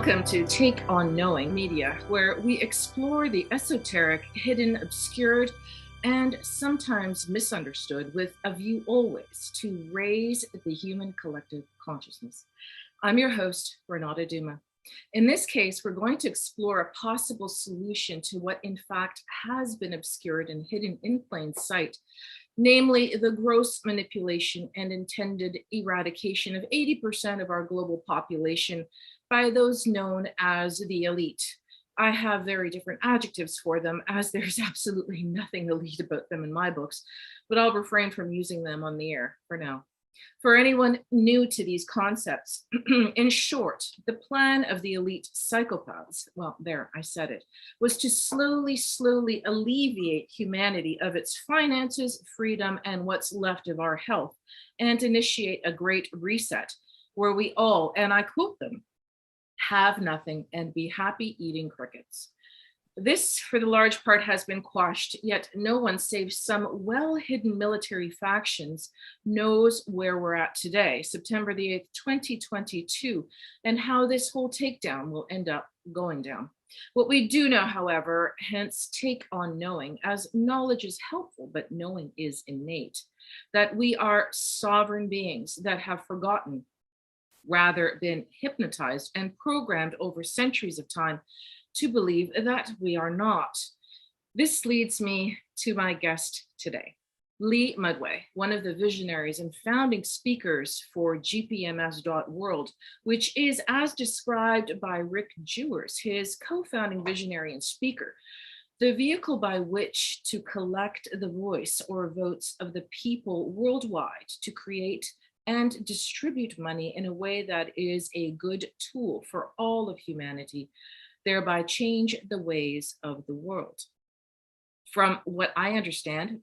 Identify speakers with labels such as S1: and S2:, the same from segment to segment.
S1: Welcome to Take on Knowing Media, where we explore the esoteric, hidden, obscured, and sometimes misunderstood with a view always to raise the human collective consciousness. I'm your host, Renata Duma. In this case, we're going to explore a possible solution to what in fact has been obscured and hidden in plain sight, namely the gross manipulation and intended eradication of 80% of our global population by those known as the elite. I have very different adjectives for them, as there's absolutely nothing elite about them in my books, but I'll refrain from using them on the air for now. For anyone new to these concepts, in short, the plan of the elite psychopaths, well, there, I said it, was to slowly alleviate humanity of its finances, freedom, and what's left of our health, and initiate a great reset where we all, and I quote them, have nothing and be happy eating crickets. This, for the large part, has been quashed, yet no one save some well-hidden military factions knows where we're at today, September the 8th, 2022, and how this whole takedown will end up going down. What we do know, however, hence take on knowing, as knowledge is helpful, but knowing is innate, that we are sovereign beings that have forgotten, rather been hypnotized and programmed over centuries of time to believe that we are not. This leads me to my guest today, Lee Mudway, one of the visionaries and founding speakers for GPMS.world, which is as described by Rick Jewers, his co-founding visionary and speaker, the vehicle by which to collect the voice or votes of the people worldwide to create and distribute money in a way that is a good tool for all of humanity, thereby change the ways of the world. From what I understand,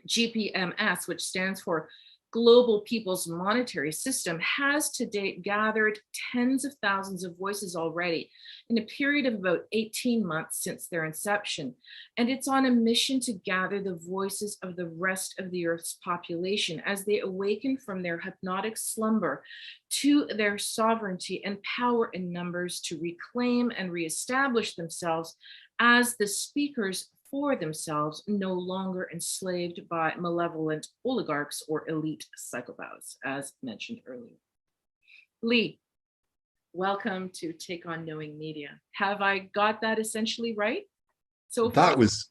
S1: GPMS, which stands for Global People's Monetary System, has to date gathered tens of thousands of voices already in a period of about 18 months since their inception. And it's on a mission to gather the voices of the rest of the Earth's population as they awaken from their hypnotic slumber to their sovereignty and power in numbers to reclaim and reestablish themselves as the speakers for themselves, no longer enslaved by malevolent oligarchs or elite psychopaths, as mentioned earlier. Lee, welcome to Take on Knowing Media. Have I got that essentially right? So
S2: that was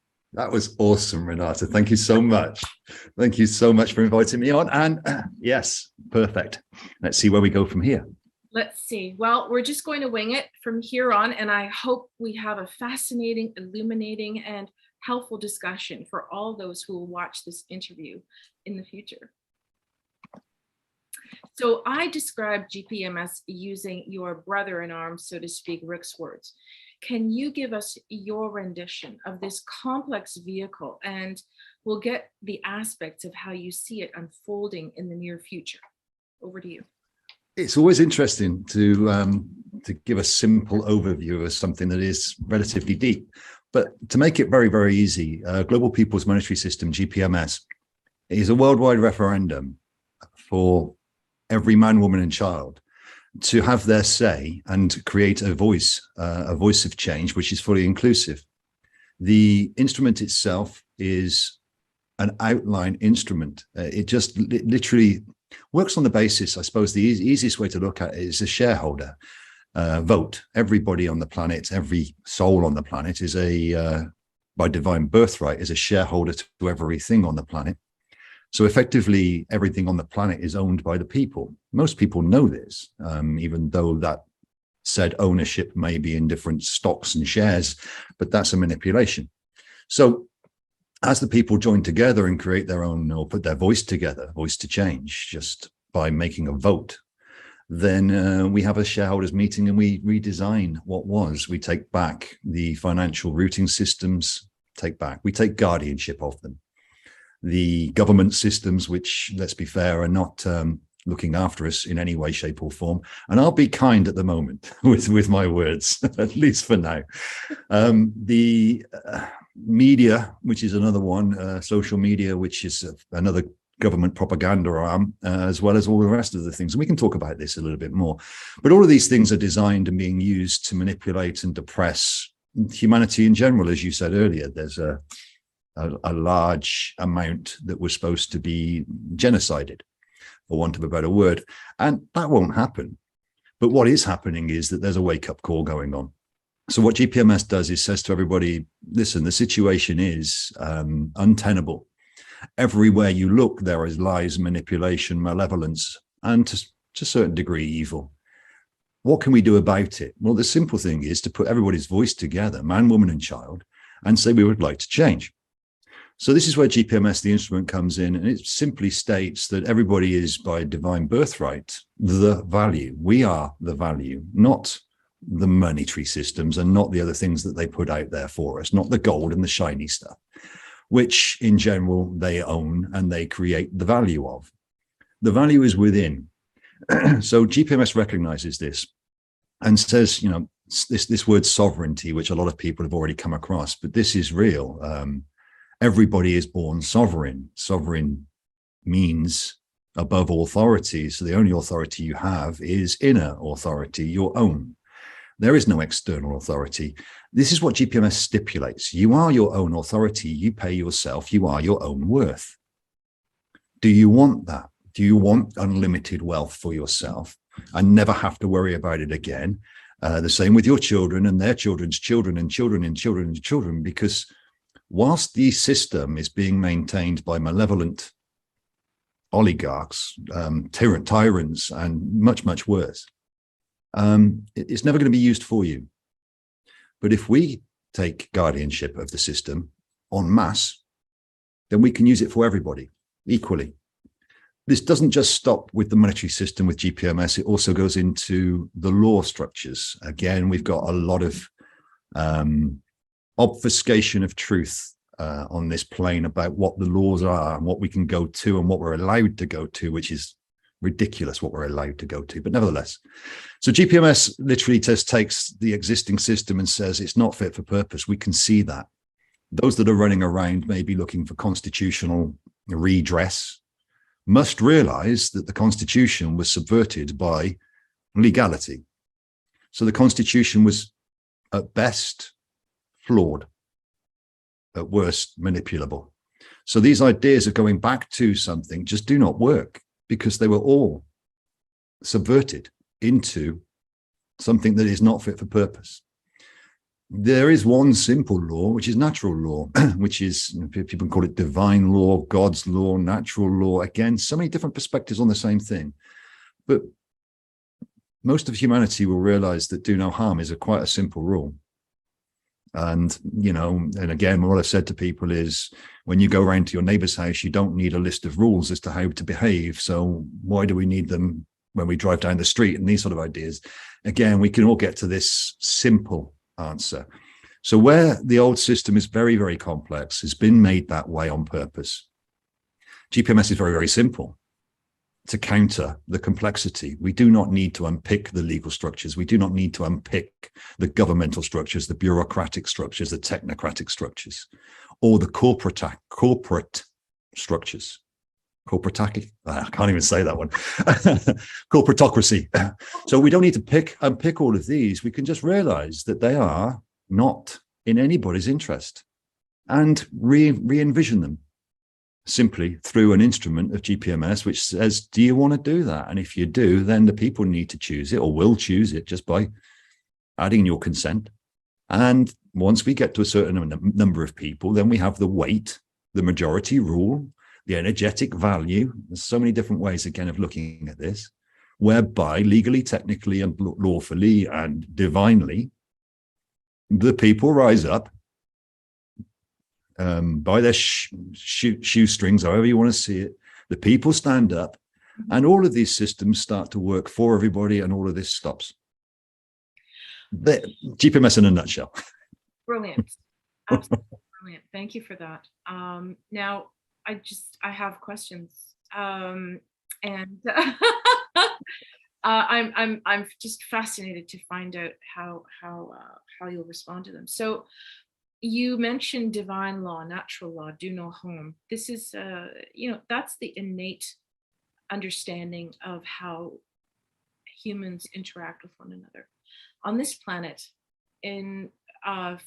S2: awesome, Renata. Thank you so much. Thank you so much for inviting me on. And yes, perfect. Let's see where we go from here.
S1: Let's see. Well, we're just going to wing it from here on, and I hope we have a fascinating, illuminating, and helpful discussion for all those who will watch this interview in the future. So I described GPMS using your brother-in-arms, so to speak, Rick's words. Can you give us your rendition of this complex vehicle, and we'll get the aspects of how you see it unfolding in the near future? Over to you.
S2: It's always interesting to give a simple overview of something that is relatively deep. But to make it very, very easy, Global People's Monetary System, GPMS, is a worldwide referendum for every man, woman, and child to have their say and create a voice of change, which is fully inclusive. The instrument itself is an outline instrument. It literally works on the basis, I suppose the easiest way to look at it is a shareholder vote. Everybody on the planet, every soul on the planet is by divine birthright, is a shareholder to everything on the planet. So effectively, everything on the planet is owned by the people. Most people know this, even though that said ownership may be in different stocks and shares, but that's a manipulation. So as the people join together and create their own, or put their voice together, voice to change, just by making a vote, then we have a shareholders meeting and we redesign what was. We take back the financial routing systems, we take guardianship of them. The government systems, which, let's be fair, are not looking after us in any way, shape or form. And I'll be kind at the moment with my words, at least for now. The media, which is another one, social media, which is another government propaganda arm, as well as all the rest of the things. And we can talk about this a little bit more. But all of these things are designed and being used to manipulate and depress humanity in general. As you said earlier, there's a large amount that was supposed to be genocided, for want of a better word. And that won't happen. But what is happening is that there's a wake-up call going on. So what GPMS does is says to everybody, listen, the situation is untenable. Everywhere you look, there is lies, manipulation, malevolence, and to a certain degree, evil. What can we do about it? Well, the simple thing is to put everybody's voice together, man, woman, and child, and say we would like to change. So this is where GPMS, the instrument, comes in, and it simply states that everybody is by divine birthright the value. We are the value, not the monetary systems and not the other things that they put out there for us, not the gold and the shiny stuff, which in general they own and they create the value of. The value is within. So GPMS recognizes this and says, you know, this word sovereignty, which a lot of people have already come across, but this is real. Everybody is born sovereign. Sovereign means above authority. So the only authority you have is inner authority, your own. There is no external authority. This is what GPMS stipulates. You are your own authority. You pay yourself. You are your own worth. Do you want that? Do you want unlimited wealth for yourself and never have to worry about it again? The same with your children and their children's children and children and children and children, because whilst the system is being maintained by malevolent oligarchs, tyrants, and much, much worse, it's never going to be used for you. But if we take guardianship of the system en masse, then we can use it for everybody equally. This doesn't just stop with the monetary system with GPMS, it also goes into the law structures. Again, we've got a lot of obfuscation of truth on this plane about what the laws are and what we can go to and what we're allowed to go to, which is ridiculous what we're allowed to go to, but nevertheless. So GPMS literally just takes the existing system and says it's not fit for purpose. We can see that. Those that are running around maybe looking for constitutional redress must realize that the Constitution was subverted by legality. So the Constitution was at best flawed, at worst manipulable. So these ideas of going back to something just do not work because they were all subverted into something that is not fit for purpose. There is one simple law, which is natural law, which is, you know, people call it divine law, God's law, natural law. Again, so many different perspectives on the same thing. But most of humanity will realize that do no harm is quite a simple rule. And, you know, and again, what I've said to people is when you go around to your neighbor's house, you don't need a list of rules as to how to behave. So why do we need them when we drive down the street and these sort of ideas? Again, we can all get to this simple answer. So where the old system is very, very complex, has been made that way on purpose. GPMS is very, very simple to counter the complexity. We do not need to unpick the legal structures. We do not need to unpick the governmental structures, the bureaucratic structures, the technocratic structures, or the corporate structures. I can't even say that one. Corporatocracy. So we don't need to unpick all of these. We can just realize that they are not in anybody's interest and re-envision them simply through an instrument of GPMS, which says, do you want to do that? And if you do, then the people need to choose it or will choose it just by adding your consent. And once we get to a certain number of people, then we have the weight, the majority rule, the energetic value. There's so many different ways, again, of looking at this, whereby legally, technically, and lawfully and divinely, the people rise up by their shoestrings, however you want to see it. The people stand up, and all of these systems start to work for everybody, and all of this stops. GPMS in a nutshell.
S1: Brilliant. Absolutely brilliant. Thank you for that. Now, I have questions, and I'm just fascinated to find out how you'll respond to them. So, You mentioned divine law, natural law, do no harm. This is, that's the innate understanding of how humans interact with one another on this planet. In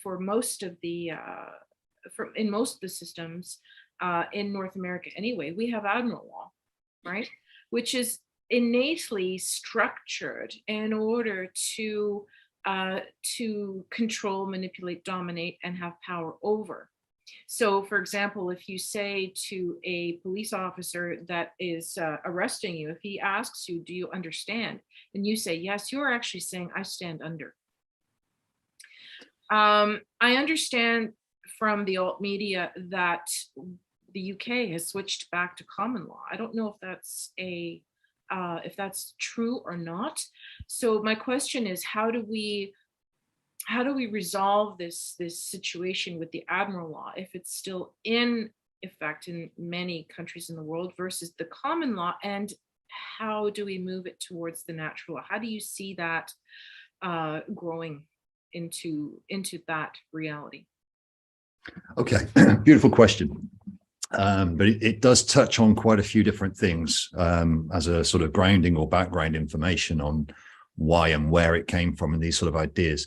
S1: for most of the in most of the systems in North America, anyway, we have admiral law, right, which is innately structured in order to control, manipulate, dominate, and have power over. So, for example, if you say to a police officer that is arresting you, if he asks you, "Do you understand?" and you say yes, you are actually saying, "I stand under." I understand from the alt media that the UK has switched back to common law. I don't know if that's true or not. So my question is, how do we resolve this situation with the admiral law if it's still in effect in many countries in the world versus the common law, and how do we move it towards the natural law? How do you see that growing into that reality?
S2: Okay, beautiful question. But it does touch on quite a few different things as a sort of grounding or background information on why and where it came from and these sort of ideas.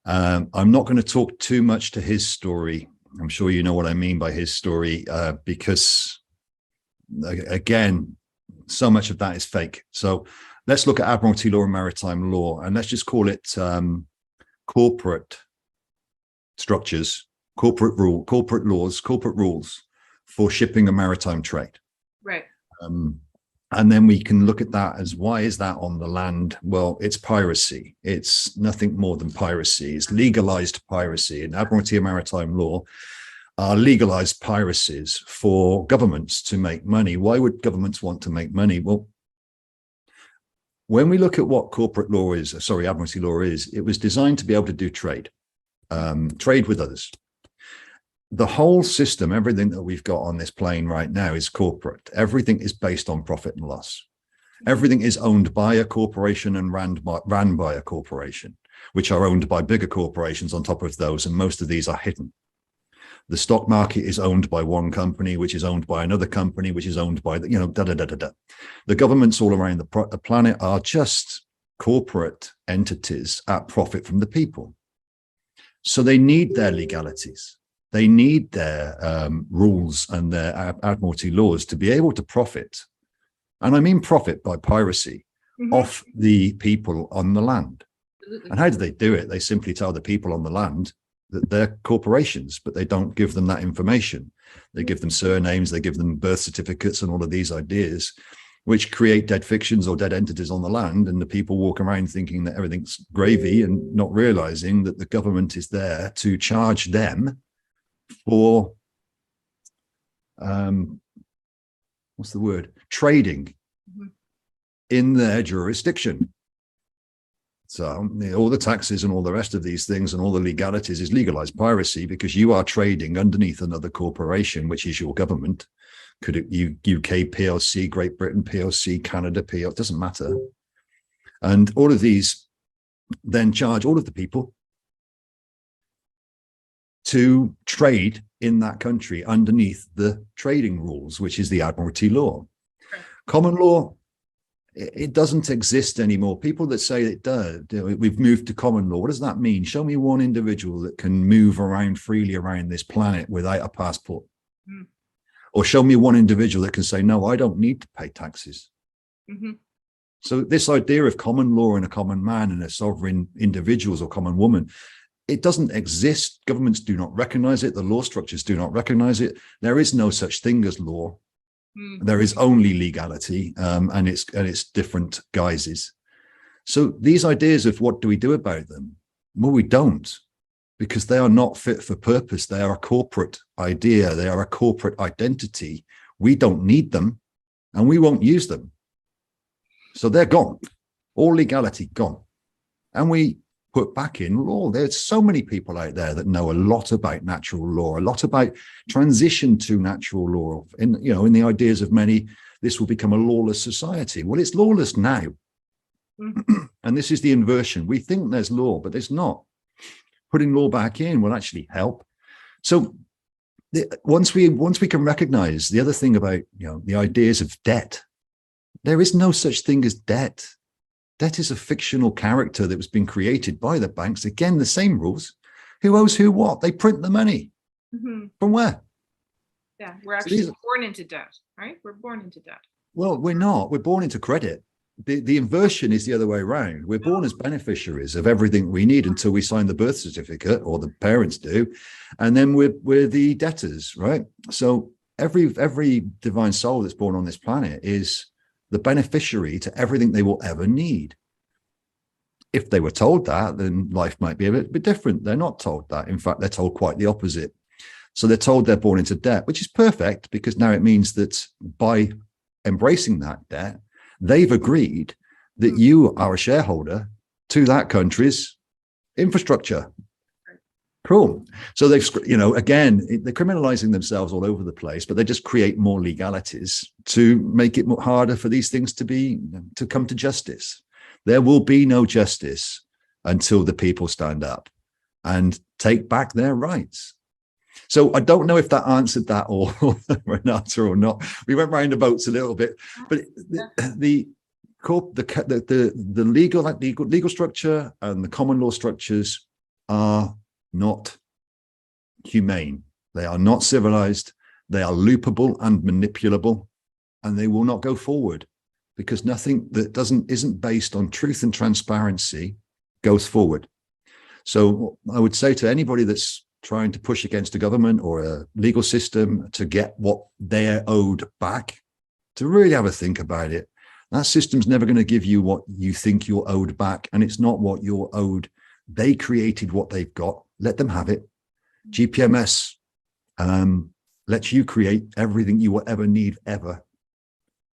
S2: I'm not going to talk too much to his story. I'm sure you know what I mean by his story, because, again, so much of that is fake. So let's look at Admiralty law and maritime law, and let's just call it corporate structures, corporate laws, corporate rules for shipping and maritime trade.
S1: Right.
S2: And then we can look at that as, why is that on the land? Well, it's piracy. It's nothing more than piracy. It's legalized piracy. And Admiralty and maritime law are legalized piracies for governments to make money. Why would governments want to make money? Well, when we look at what corporate law is, Admiralty law is, it was designed to be able to do trade, trade with others. The whole system, everything that we've got on this plane right now is corporate. Everything is based on profit and loss. Everything is owned by a corporation and ran by a corporation, which are owned by bigger corporations on top of those, and most of these are hidden. The stock market is owned by one company, which is owned by another company, which is owned by, The governments all around the planet are just corporate entities at profit from the people. So they need their legalities. They need their rules and their Admiralty laws to be able to profit, and I mean profit by piracy, off the people on the land. Absolutely. And how do they do it? They simply tell the people on the land that they're corporations, but they don't give them that information. They give them surnames, they give them birth certificates and all of these ideas, which create dead fictions or dead entities on the land, and the people walk around thinking that everything's gravy and not realizing that the government is there to charge them for trading in their jurisdiction. So all the taxes and all the rest of these things and all the legalities is legalized piracy, because you are trading underneath another corporation, which is your government. Could it UK PLC, Great Britain PLC, Canada PLC, it doesn't matter. And all of these then charge all of the people to trade in that country underneath the trading rules, which is the Admiralty law. Right. Common law, it doesn't exist anymore. People that say it does, we've moved to common law. What does that mean? Show me one individual that can move around freely around this planet without a passport. Or show me one individual that can say, no, I don't need to pay taxes. So this idea of common law and a common man and a sovereign individuals or common woman, it doesn't exist. Governments do not recognize it. The law structures do not recognize it. There is no such thing as law. There is only legality, and it's different guises. So these ideas of what do we do about them? Well, we don't, because they are not fit for purpose. They are a corporate idea. They are a corporate identity. We don't need them, and we won't use them. So they're gone. All legality gone. And we put back in law. There's so many people out there that know a lot about natural law, a lot about transition to natural law. In the ideas of many, this will become a lawless society. Well, it's lawless now. And this is the inversion. We think there's law, but there's not. Putting law back in will actually help. So once we can recognize the other thing about, the ideas of debt, there is no such thing as debt. Debt is a fictional character that was being created by the banks. Again, the same rules. Who owes who what? They print the money. From where?
S1: Yeah, we're actually born into debt, right? We're born into debt.
S2: Well, we're not. We're born into credit. The inversion is the other way around. We're born as beneficiaries of everything we need until we sign the birth certificate, or the parents do, and then we're the debtors, right? So every divine soul that's born on this planet is the beneficiary to everything they will ever need. If they were told that, then life might be a bit different. They're not told that. In fact, they're told quite the opposite. So they're told they're born into debt, which is perfect, because now it means that by embracing that debt, they've agreed that you are a shareholder to that country's infrastructure. Cool. So they've, again, they're criminalizing themselves all over the place, but they just create more legalities to make it harder for these things to come to justice. There will be no justice until the people stand up and take back their rights. So I don't know if that answered that all, Renata, or not. We went roundabouts a little bit, but the legal structure and the common law structures are not humane. They are not civilized. They are loopable and manipulable, and they will not go forward, because nothing that isn't based on truth and transparency goes forward. So I would say to anybody that's trying to push against a government or a legal system to get what they're owed back, to really have a think about it. That system's never going to give you what you think you're owed back, and it's not what you're owed. They created what they've got. Let them have it. GPMS lets you create everything you will ever need, ever.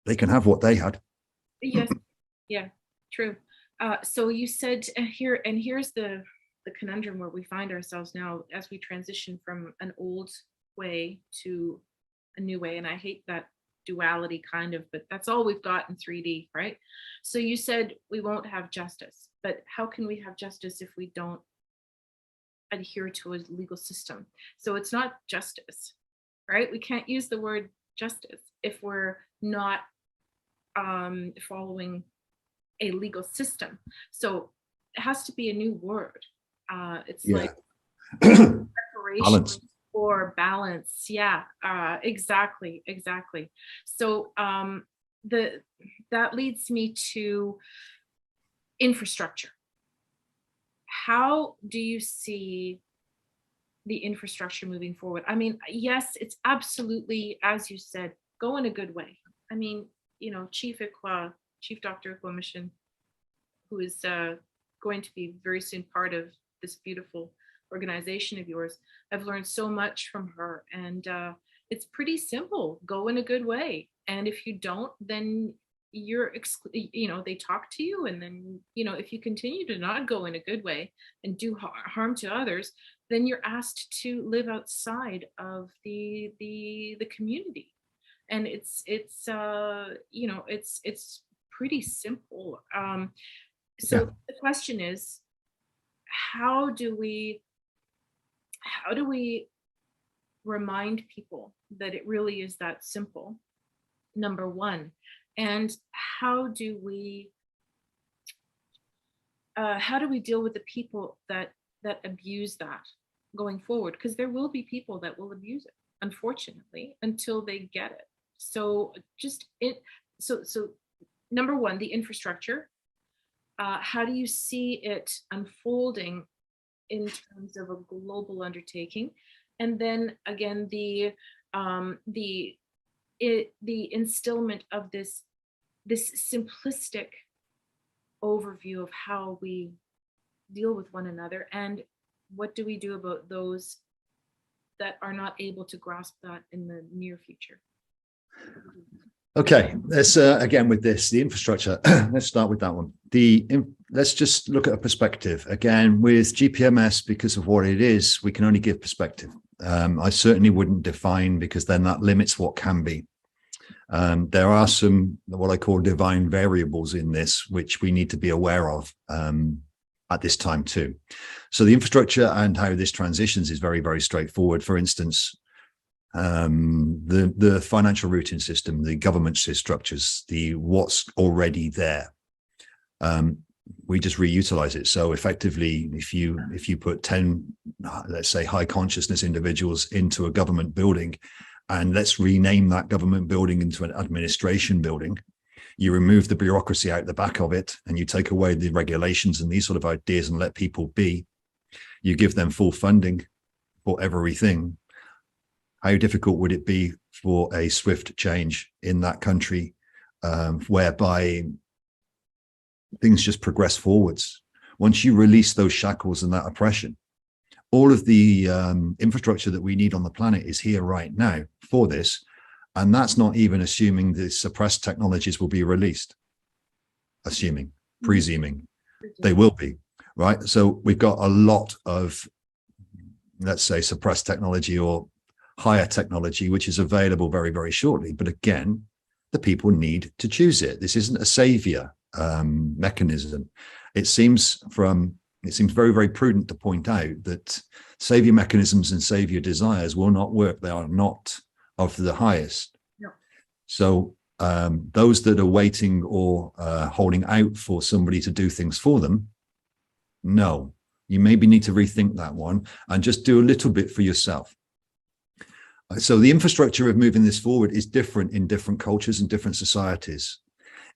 S2: They can have what they had.
S1: Yes. Yeah, true. So you said here, and here's the conundrum where we find ourselves now as we transition from an old way to a new way. And I hate that duality kind of, but that's all we've got in 3D, right? So you said we won't have justice, but how can we have justice if we don't adhere to a legal system? So it's not justice, right? We can't use the word justice if we're not following a legal system. So it has to be a new word. It's like preparation
S2: balance.
S1: or balance. Yeah, exactly. So that leads me to infrastructure. How do you see the infrastructure moving forward? I mean, yes, it's absolutely, as you said, go in a good way. I mean, Chief Dr. Ikwa Mission, who is going to be very soon part of this beautiful organization of yours. I've learned so much from her, and it's pretty simple. Go in a good way, and if you don't, then you're they talk to you, and then if you continue to not go in a good way and do harm to others, then you're asked to live outside of the community. And it's pretty simple. So the question is, how do we remind people that it really is that simple, number one? And how do we deal with the people that abuse that going forward? Because there will be people that will abuse it, unfortunately, until they get it. So so number one, the infrastructure. How do you see it unfolding in terms of a global undertaking? And then again, the instillment of this simplistic overview of how we deal with one another, and what do we do about those that are not able to grasp that in the near future?
S2: Okay, let's again with this, the infrastructure. Let's start with that one. Let's just look at a perspective. Again, with GPMS, because of what it is, we can only give perspective. I certainly wouldn't define, because then that limits what can be. There are some what I call divine variables in this, which we need to be aware of. at this time too. So the infrastructure and how this transitions is very, very straightforward. For instance, the financial routing system, the government structures, the what's already there. We just reutilize it. So effectively, if you put 10, let's say, high consciousness individuals into a government building, and let's rename that government building into an administration building, you remove the bureaucracy out the back of it, and you take away the regulations and these sort of ideas and let people be. You give them full funding for everything. How difficult would it be for a swift change in that country, whereby things just progress forwards? Once you release those shackles and that oppression, all of the infrastructure that we need on the planet is here right now for this. And that's not even assuming the suppressed technologies will be released. Presuming they will be, right? So we've got a lot of, let's say, suppressed technology or higher technology, which is available very, very shortly. But again, the people need to choose it. This isn't a savior mechanism. It seems very, very prudent to point out that savior mechanisms and savior desires will not work. They are not of the highest. No. So those that are waiting or holding out for somebody to do things for them, no, you maybe need to rethink that one and just do a little bit for yourself. So the infrastructure of moving this forward is different in different cultures and different societies.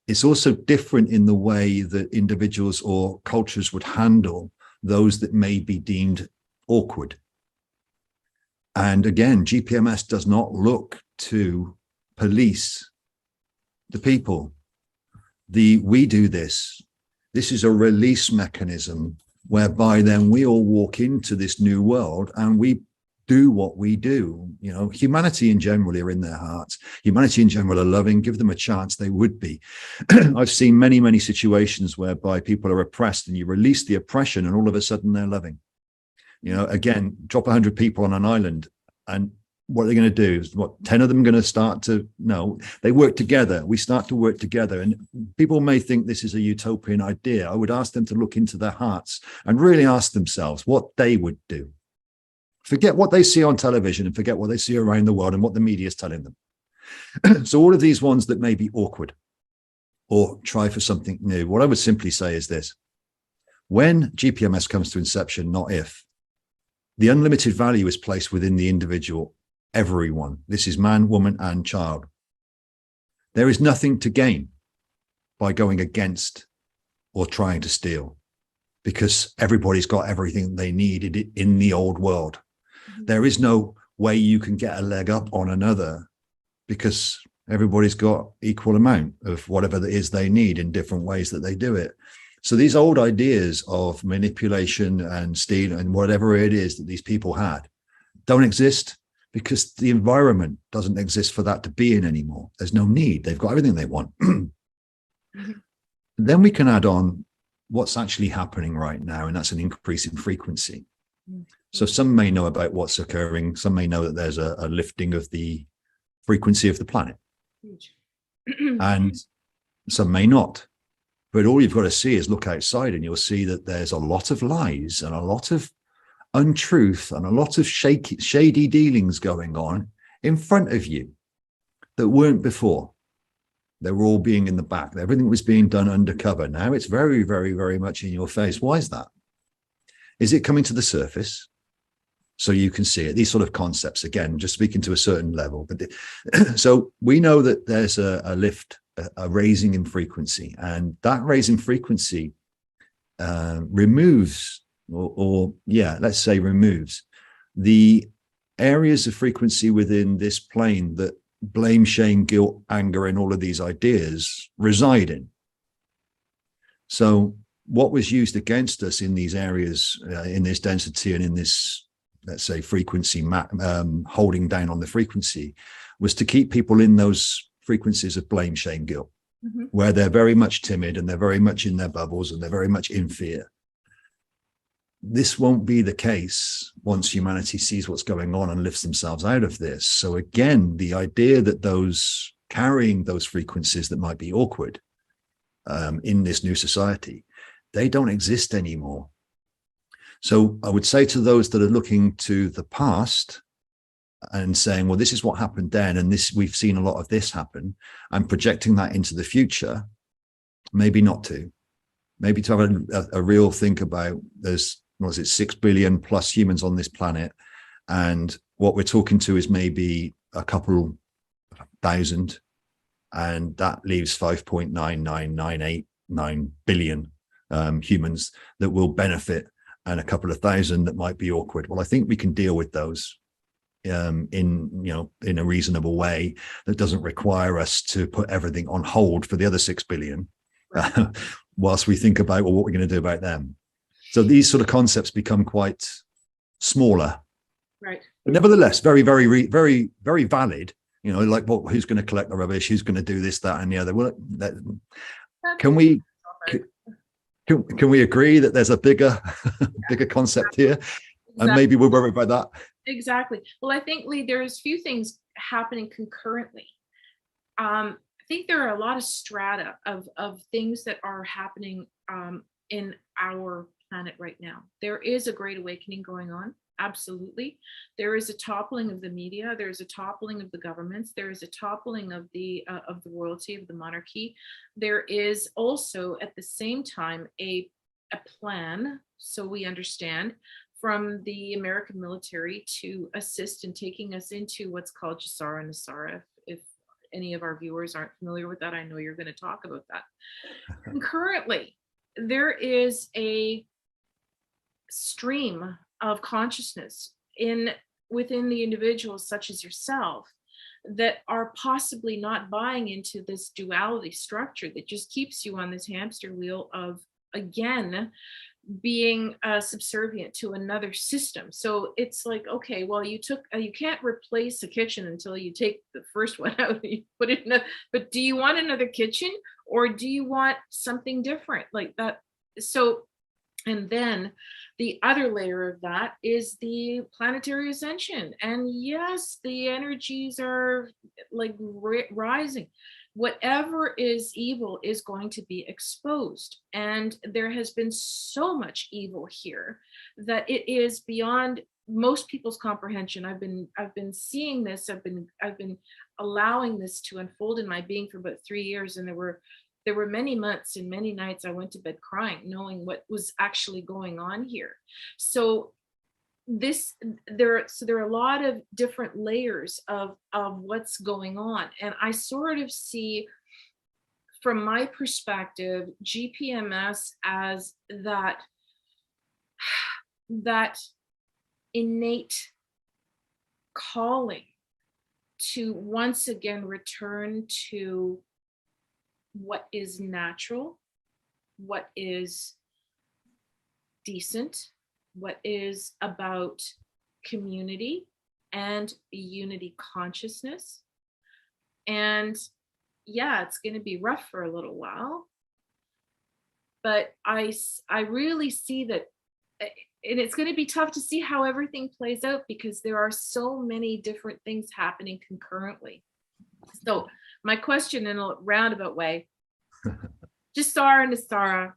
S2: It's also different in the way that individuals or cultures would handle those that may be deemed awkward. And again, GPMS does not look to police the people. We do this. This is a release mechanism whereby then we all walk into this new world and we do what we do. You know, humanity in general are in their hearts. Humanity in general are loving. Give them a chance, they would be. I've seen many, many situations whereby people are oppressed and you release the oppression and all of a sudden they're loving. You know, again, drop 100 people on an island and what are they going to do? Is what, 10 of them going to start to, no, they work together. We start to work together. And people may think this is a utopian idea. I would ask them to look into their hearts and really ask themselves what they would do. Forget what they see on television and forget what they see around the world and what the media is telling them. So all of these ones that may be awkward or try for something new, what I would simply say is this: when GPMS comes to inception, not if, the unlimited value is placed within the individual, everyone. This is man, woman, and child. There is nothing to gain by going against or trying to steal, because everybody's got everything they need in the old world. There is no way you can get a leg up on another because everybody's got equal amount of whatever it is they need in different ways that they do it. So these old ideas of manipulation and steal and whatever it is that these people had don't exist because the environment doesn't exist for that to be in anymore. There's no need. They've got everything they want. Then we can add on what's actually happening right now, and that's an increase in frequency. So some may know about what's occurring. Some may know that there's a lifting of the frequency of the planet. And some may not. But all you've got to see is look outside and you'll see that there's a lot of lies and a lot of untruth and a lot of shady dealings going on in front of you that weren't before. They were all being in the back. Everything was being done undercover. Now it's very, very, very much in your face. Why is that? Is it coming to the surface so you can see it? These sort of concepts, again, just speaking to a certain level. But so we know that there's a lift, a raising in frequency, and that raising frequency removes, let's say removes the areas of frequency within this plane that blame, shame, guilt, anger, and all of these ideas reside in. So what was used against us in these areas, in this density and in this, let's say, frequency holding down on the frequency, was to keep people in those frequencies of blame, shame, guilt, where they're very much timid and they're very much in their bubbles and they're very much in fear. This won't be the case once humanity sees what's going on and lifts themselves out of this. So again, the idea that those carrying those frequencies that might be awkward in this new society they don't exist anymore. So I would say to those that are looking to the past and saying, well, this is what happened then, and this, we've seen a lot of this happen, and projecting that into the future, maybe not to. Maybe to have a real think about, there's, what is it, 6 billion plus humans on this planet, and what we're talking to is maybe a couple thousand, and that leaves 5.99989 billion humans that will benefit, and a couple of thousand that might be awkward. Well, I think we can deal with those in a reasonable way that doesn't require us to put everything on hold for the other 6 billion, right, whilst we think about, well, what we're going to do about them. So these sort of concepts become quite smaller,
S1: right?
S2: But nevertheless, very, very, very, very valid. Like, what? Who's going to collect the rubbish? Who's going to do this, that, and the other? Well, can we agree that there's a bigger bigger concept here, and maybe we'll worry about that?
S1: Exactly. Well, I think, Lee, there's a few things happening concurrently. I think there are a lot of strata of things that are happening in our planet right now. There is a great awakening going on. Absolutely. There is a toppling of the media. There's a toppling of the governments. There is a toppling of the royalty, of the monarchy. There is also, at the same time, a plan, so we understand, from the American military to assist in taking us into what's called Jisara Nisara. If any of our viewers aren't familiar with that, I know you're going to talk about that. Concurrently, there is a stream of consciousness within the individuals, such as yourself, that are possibly not buying into this duality structure that just keeps you on this hamster wheel of, again, being subservient to another system. So it's like, okay, well, you can't replace a kitchen until you take the first one out and you put it in but do you want another kitchen, or do you want something different like that? So, and then the other layer of that is the planetary ascension. And yes, the energies are like rising. Whatever is evil is going to be exposed. And there has been so much evil here that it is beyond most people's comprehension. I've been seeing this. I've been allowing this to unfold in my being for about 3 years. And there were many months and many nights I went to bed crying, knowing what was actually going on here. So there are a lot of different layers of what's going on. And I sort of see, from my perspective, GPMS as that innate calling to once again return to what is natural, what is decent, what is about community and unity consciousness. And yeah, it's going to be rough for a little while, but I really see that, and it's going to be tough to see how everything plays out because there are so many different things happening concurrently. So my question in a roundabout way, Jisara Nisara,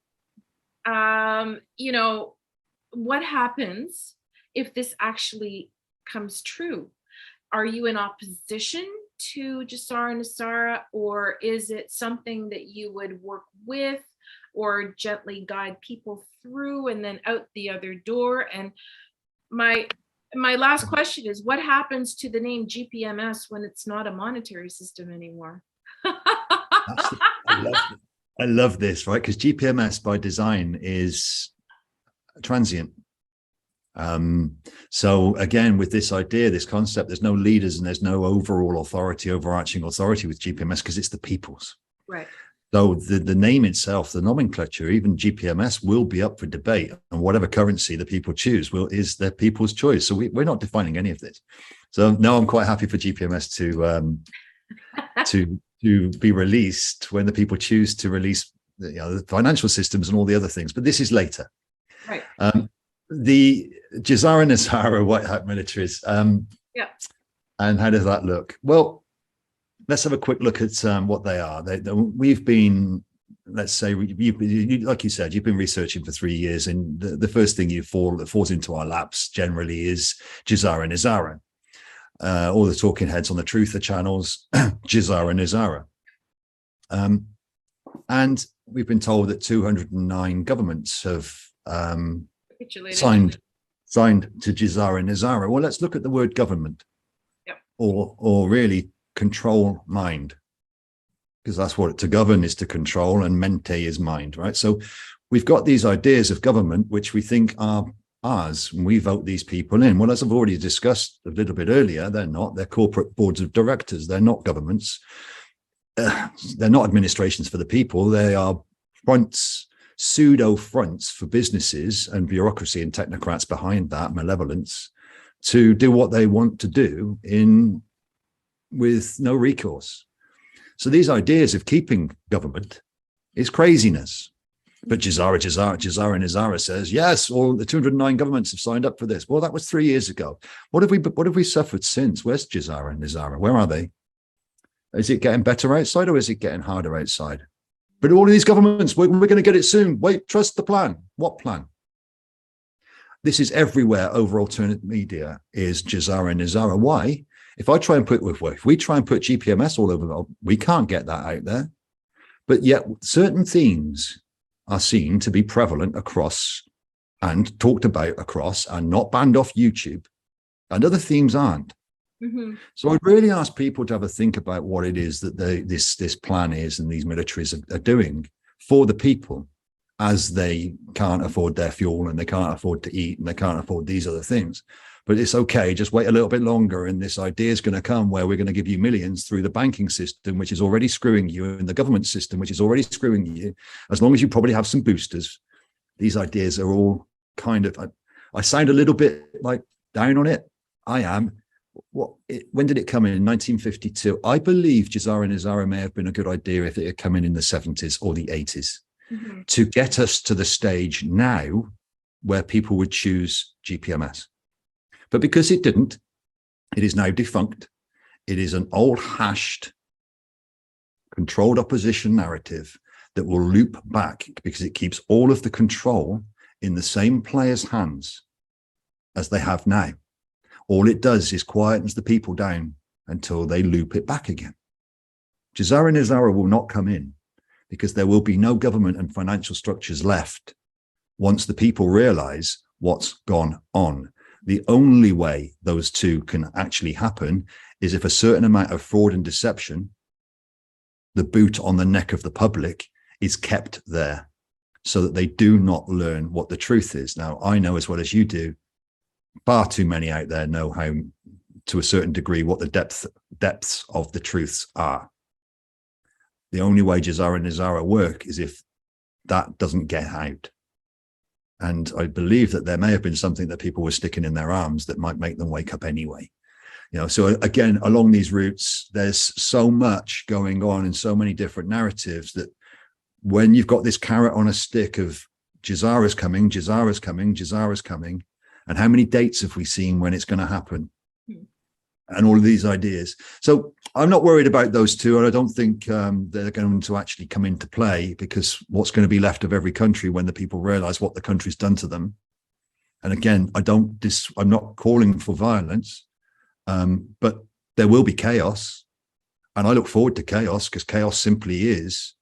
S1: what happens if this actually comes true? Are you in opposition to Jisara Nisara, or is it something that you would work with or gently guide people through and then out the other door? And my last question is, what happens to the name GPMS when it's not a monetary system anymore?
S2: I love this, right? Because GPMS by design is transient. So again, with this idea, this concept, there's no leaders and there's no overall authority, overarching authority with GPMS because it's the people's.
S1: Right.
S2: So the name itself, the nomenclature, even GPMS will be up for debate, and whatever currency the people choose is their people's choice. So we're not defining any of this. So no, I'm quite happy for GPMS to be released when the people choose to release the financial systems and all the other things. But this is later.
S1: Right.
S2: The Jisara Nisara White Hat militaries.
S1: Yeah.
S2: And how does that look? Well, let's have a quick look at what they are. We've been let's say like you said, you've been researching for 3 years, and the first thing that falls into our laps generally is Jizara Nizara. All the talking heads on the truther channels, Jizara Nizara. And we've been told that 209 governments have signed to Jizara Nizara. Well, let's look at the word government.
S1: Yep.
S2: or really control mind, because that's what to govern is to control, and mente is mind, right? So we've got these ideas of government which we think are ours, and we vote these people in. Well, as I've already discussed a little bit earlier, they're not. They're corporate boards of directors. They're not governments. They're not administrations for the people. They are fronts, pseudo fronts for businesses and bureaucracy and technocrats behind that, malevolence, to do what they want to do with no recourse. So these ideas of keeping government is craziness. But Jizara Nizara says, yes, all the 209 governments have signed up for this. Well, that was 3 years ago. What have we suffered since? Where's Jizara Nizara? Where are they? Is it getting better outside, or is it getting harder outside? But all of these governments, we're going to get it soon. Wait, trust the plan. What plan? This is everywhere over alternate media is Jizara Nizara. Why? If we try and put GPMS all over, we can't get that out there. But yet certain themes are seen to be prevalent across and talked about across and not banned off YouTube, and other themes aren't. Mm-hmm. So I'd really ask people to have a think about what it is that this plan is and these militaries are doing for the people, as they can't afford their fuel and they can't afford to eat and they can't afford these other things. But it's okay, just wait a little bit longer, and this idea is going to come where we're going to give you millions through the banking system, which is already screwing you, and the government system, which is already screwing you. As long as you probably have some boosters, these ideas are all kind of, I sound a little bit like down on it. I am. When did it come in 1952? I believe Jizara Nizara may have been a good idea if it had come in the 70s or the 80s, mm-hmm. to get us to the stage now where people would choose GPMS. But because it didn't, it is now defunct. It is an old hashed, controlled opposition narrative that will loop back, because it keeps all of the control in the same players' hands as they have now. All it does is quietens the people down until they loop it back again. Jizara Nizara will not come in, because there will be no government and financial structures left once the people realize what's gone on. The only way those two can actually happen is if a certain amount of fraud and deception, the boot on the neck of the public, is kept there so that they do not learn what the truth is. Now, I know as well as you do, far too many out there know how, to a certain degree, what the depths of the truths are. The only way Jizara Nizara work is if that doesn't get out. And I believe that there may have been something that people were sticking in their arms that might make them wake up anyway. So again, along these routes, there's so much going on and so many different narratives that when you've got this carrot on a stick of Jizara's coming, Jizara's coming, Jizara's coming, and how many dates have we seen when it's going to happen? And all of these ideas. So I'm not worried about those two, and I don't think they're going to actually come into play, because what's going to be left of every country when the people realize what the country's done to them? And again, I'm not calling for violence, but there will be chaos, and I look forward to chaos, because chaos simply is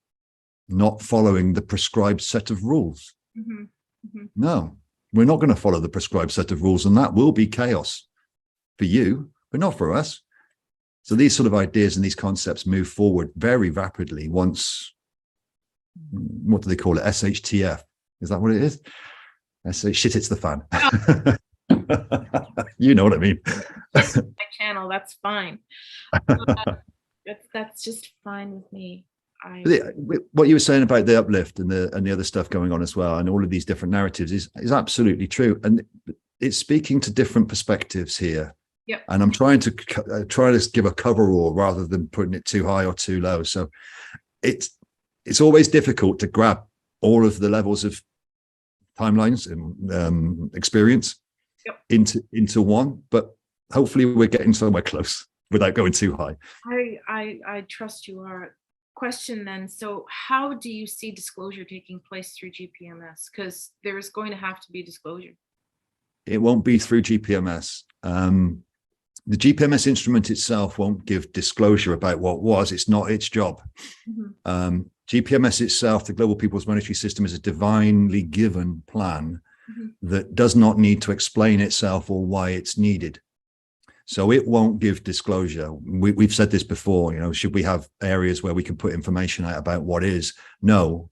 S2: not following the prescribed set of rules. Mm-hmm. Mm-hmm. No, we're not going to follow the prescribed set of rules, and that will be chaos for you, but not for us. So these sort of ideas and these concepts move forward very rapidly once, what do they call it? SHTF. Is that what it is? Shit, it's the fan. You know what I mean.
S1: Just my channel, that's fine. That's just fine with me.
S2: What you were saying about the uplift and the other stuff going on as well, and all of these different narratives is absolutely true. And it's speaking to different perspectives here.
S1: Yep.
S2: And I'm trying to give a coverall rather than putting it too high or too low. So it's always difficult to grab all of the levels of timelines and experience, yep, into one. But hopefully we're getting somewhere close without going too high.
S1: I trust you are. question then, so how do you see disclosure taking place through GPMS? Because there's going to have to be disclosure.
S2: It won't be through GPMS. The GPMS instrument itself won't give disclosure about what was. It's not its job.
S1: Mm-hmm.
S2: GPMS itself, the Global People's Monetary System, is a divinely given plan
S1: Mm-hmm.
S2: that does not need to explain itself or why it's needed. So it won't give disclosure. We've said this before, should we have areas where we can put information out about what is? No,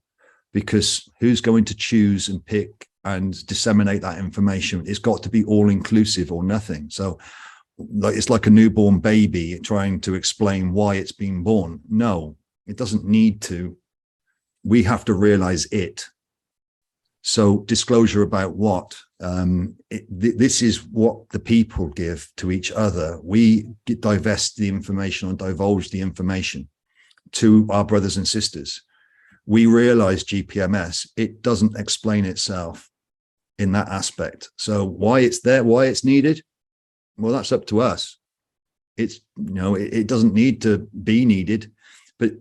S2: because who's going to choose and pick and disseminate that information? It's got to be all inclusive or nothing. So it's like a newborn baby trying to explain why it's been born. No, it doesn't need to. We have to realize it. So disclosure about what? This is what the people give to each other. We divest the information or divulge the information to our brothers and sisters. We realize GPMS, it doesn't explain itself in that aspect. So why it's there, why it's needed, well, that's up to us. It's, it doesn't need to be needed, but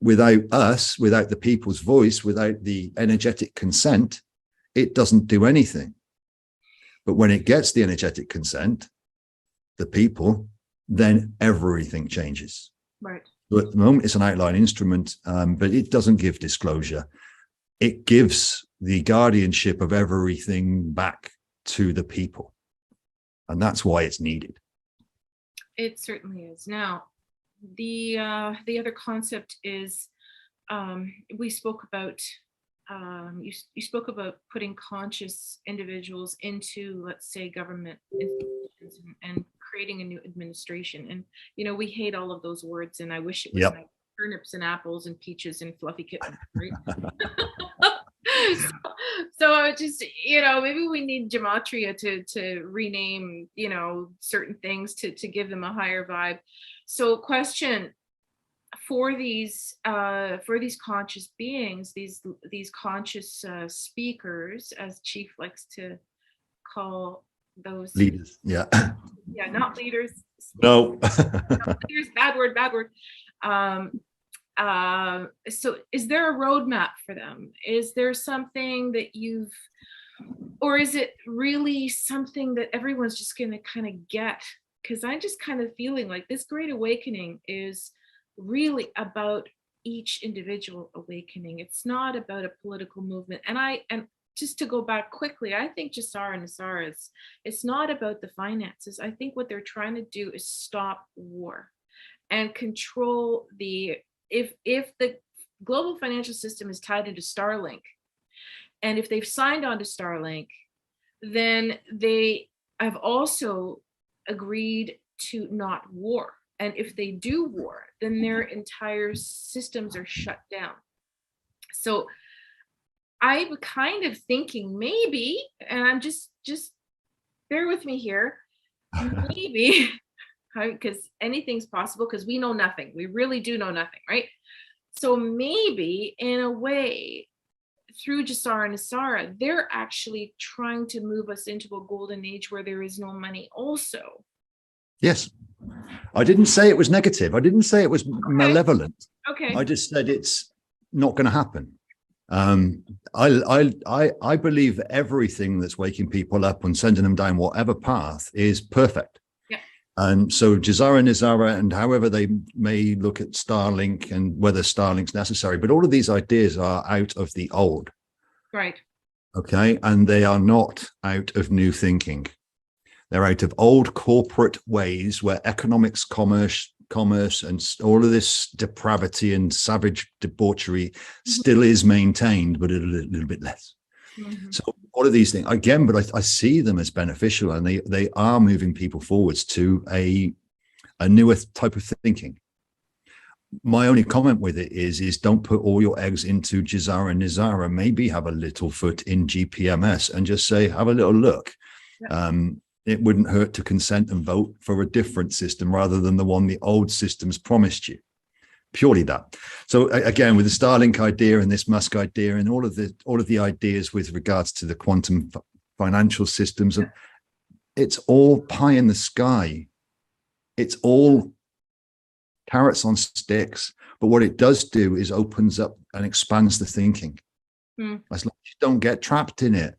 S2: without us, without the people's voice, without the energetic consent, it doesn't do anything. But when it gets the energetic consent, the people, then everything changes.
S1: Right.
S2: So at the moment, it's an outline instrument, but it doesn't give disclosure. It gives the guardianship of everything back to the people. And that's why it's needed.
S1: It certainly is. Now, the other concept is we spoke about you spoke about putting conscious individuals into, let's say, government institutions and creating a new administration. And we hate all of those words, and I wish it was like turnips and apples and peaches and fluffy kittens, right? So just maybe we need gematria to rename certain things to give them a higher vibe. So question for these conscious beings, these conscious speakers, as Chief likes to call those
S2: leaders, yeah,
S1: not leaders,
S2: no.
S1: leaders, bad word. So is there a roadmap for them? Is there something that or is it really something that everyone's just going to kind of get? Because I'm just kind of feeling like this Great Awakening is really about each individual awakening. It's not about a political movement. And just to go back quickly, I think Jassara and Nasara, it's not about the finances. I think what they're trying to do is stop war and control if the global financial system is tied into Starlink, and if they've signed on to Starlink, then they have also agreed to not war. And if they do war, then their entire systems are shut down. So I'm kind of thinking maybe, and I'm just bear with me here, maybe, because anything's possible, because we know nothing. We really do know nothing, right? So maybe in a way, through Jassara and Nasara, they're actually trying to move us into a golden age where there is no money also.
S2: Yes. I didn't say it was negative. I didn't say it was malevolent.
S1: Okay.
S2: I just said it's not going to happen. I believe that everything that's waking people up and sending them down whatever path is perfect.
S1: Yeah.
S2: And so Jassara and Nasara, and however they may look at Starlink and whether Starlink's necessary, but all of these ideas are out of the old.
S1: Right.
S2: Okay. And they are not out of new thinking. They're out of old corporate ways where economics, commerce, and all of this depravity and savage debauchery still is maintained, but a little bit less. Mm-hmm. So all of these things, again, but I see them as beneficial, and they are moving people forwards to a newer type of thinking. My only comment with it is don't put all your eggs into Jassara and Nasara. Maybe have a little foot in GPMS and just say, have a little look. Yeah. It wouldn't hurt to consent and vote for a different system rather than the one the old systems promised you. Purely that. So again, with the Starlink idea and this Musk idea and all of the ideas with regards to the quantum financial systems, and it's all pie in the sky. It's all carrots on sticks. But what it does do is opens up and expands the thinking. As long as you don't get trapped in it,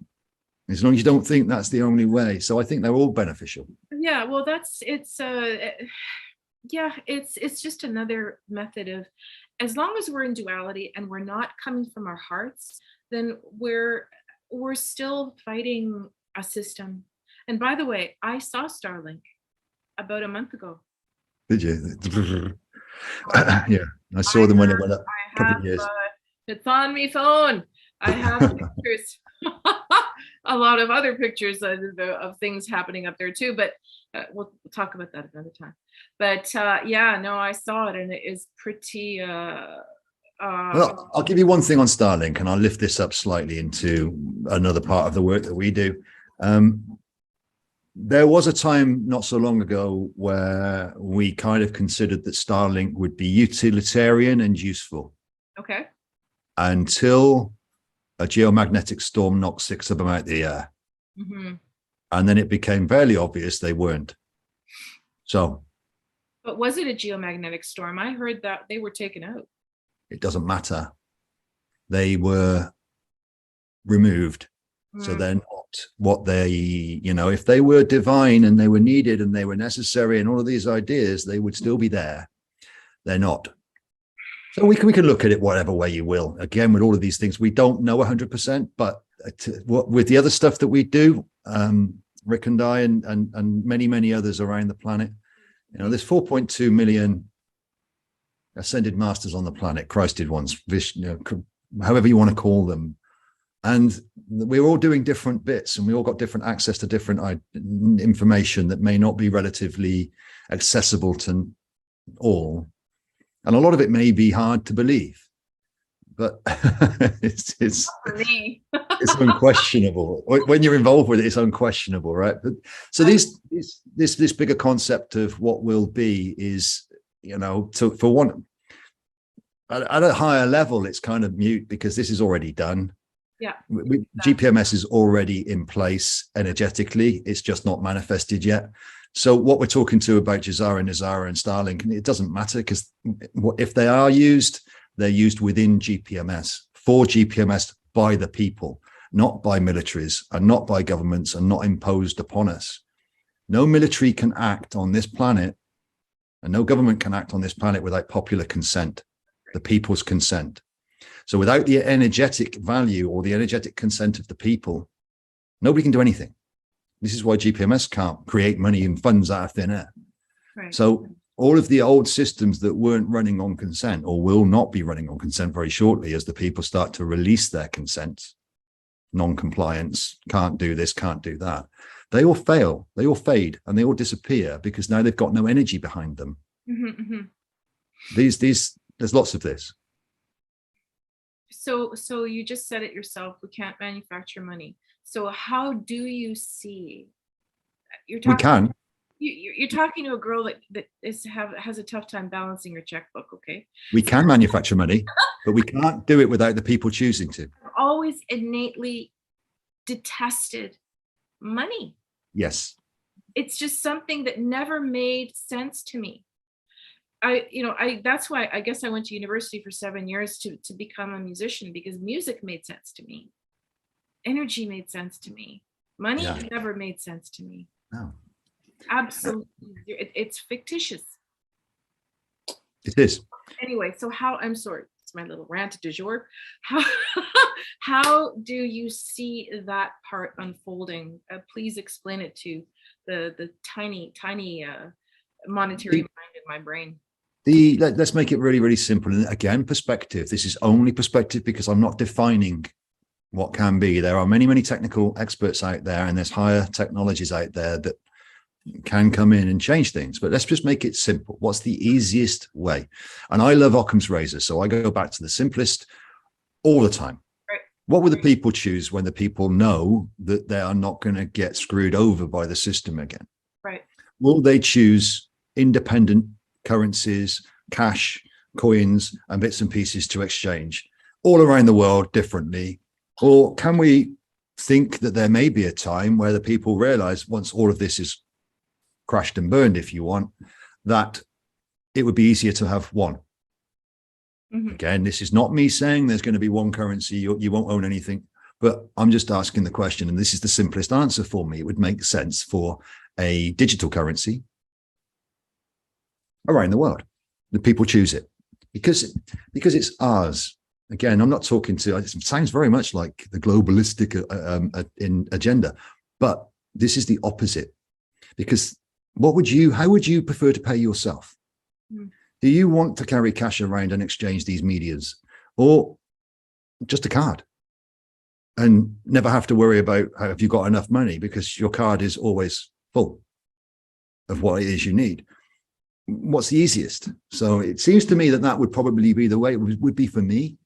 S2: as long as you don't think that's the only way. So I think they're all beneficial.
S1: Yeah, well, it's just another method of, as long as we're in duality and we're not coming from our hearts, then we're still fighting a system. And by the way, I saw Starlink about a month ago.
S2: Did you? Yeah, I saw them when it went up a couple of years.
S1: It's on my phone. I have pictures, a lot of other pictures of things happening up there too, but we'll talk about that another time. But yeah, no, I saw it and it is pretty.
S2: Well, I'll give you one thing on Starlink, and I'll lift this up slightly into another part of the work that we do. There was a time not so long ago where we kind of considered that Starlink would be utilitarian and useful.
S1: Okay.
S2: Until a geomagnetic storm knocked 6 of them out the air. And then it became fairly obvious they weren't. So.
S1: But was it a geomagnetic storm? I heard that they were taken out.
S2: It doesn't matter. They were removed. So they're not what they, if they were divine and they were needed and they were necessary and all of these ideas, they would still be there. They're not. So we can look at it whatever way you will. Again, with all of these things, we don't know 100%, but with the other stuff that we do, Rick and I and many, many others around the planet, there's 4.2 million ascended masters on the planet, Christed ones, however you want to call them. And we're all doing different bits, and we all got different access to different information that may not be relatively accessible to all. And a lot of it may be hard to believe, but it's unquestionable. When you're involved with it, it's unquestionable, right? But so this bigger concept of what will be is, for one, at a higher level, it's kind of mute because this is already done.
S1: Yeah.
S2: GPMS is already in place energetically. It's just not manifested yet. So what we're talking to about Jazara, Nazara, and Starlink, it doesn't matter, because if they are used, they're used within GPMS, for GPMS, by the people, not by militaries and not by governments, and not imposed upon us. No military can act on this planet, and no government can act on this planet without popular consent, the people's consent. So without the energetic value or the energetic consent of the people, nobody can do anything. This is why GPMS can't create money and funds out of thin air. Right. So all of the old systems that weren't running on consent, or will not be running on consent very shortly, as the people start to release their consent, non-compliance, can't do this, can't do that, they all fail, they all fade, and they all disappear, because now they've got no energy behind them. There's lots of this.
S1: So you just said it yourself, we can't manufacture money. So how do you see? You're talking to a girl that has a tough time balancing her checkbook, okay?
S2: We can manufacture money, but we can't do it without the people choosing to.
S1: I've always innately detested money.
S2: Yes.
S1: It's just something that never made sense to me. That's why I guess I went to university for 7 years to become a musician, because music made sense to me. Energy made sense to me. Money never made sense to me.
S2: No.
S1: Absolutely. It's fictitious.
S2: It is.
S1: Anyway, so I'm sorry, it's my little rant du jour. How do you see that part unfolding? Please explain it to the tiny monetary mind in my brain.
S2: Let's make it really, really simple. And again, perspective. This is only perspective, because I'm not defining what can be. There are many, many technical experts out there, and there's higher technologies out there that can come in and change things. But let's just make it simple. What's the easiest way? And I love Occam's razor, so I go back to the simplest all the time.
S1: Right.
S2: What will the people choose when the people know that they are not going to get screwed over by the system again?
S1: Right.
S2: Will they choose independent currencies, cash, coins, and bits and pieces to exchange all around the world differently? Or can we think that there may be a time where the people realize, once all of this is crashed and burned, if you want, that it would be easier to have one? Again, this is not me saying there's going to be one currency, you won't own anything, but I'm just asking the question, and this is the simplest answer for me. It would make sense for a digital currency around the world. The people choose it because it's ours. Again, I'm not talking to, it sounds very much like the globalistic agenda, but this is the opposite. Because how would you prefer to pay yourself? Do you want to carry cash around and exchange these medias, or just a card and never have to worry about have you got enough money because your card is always full of what it is you need? What's the easiest? So it seems to me that would probably be the way it would be for me.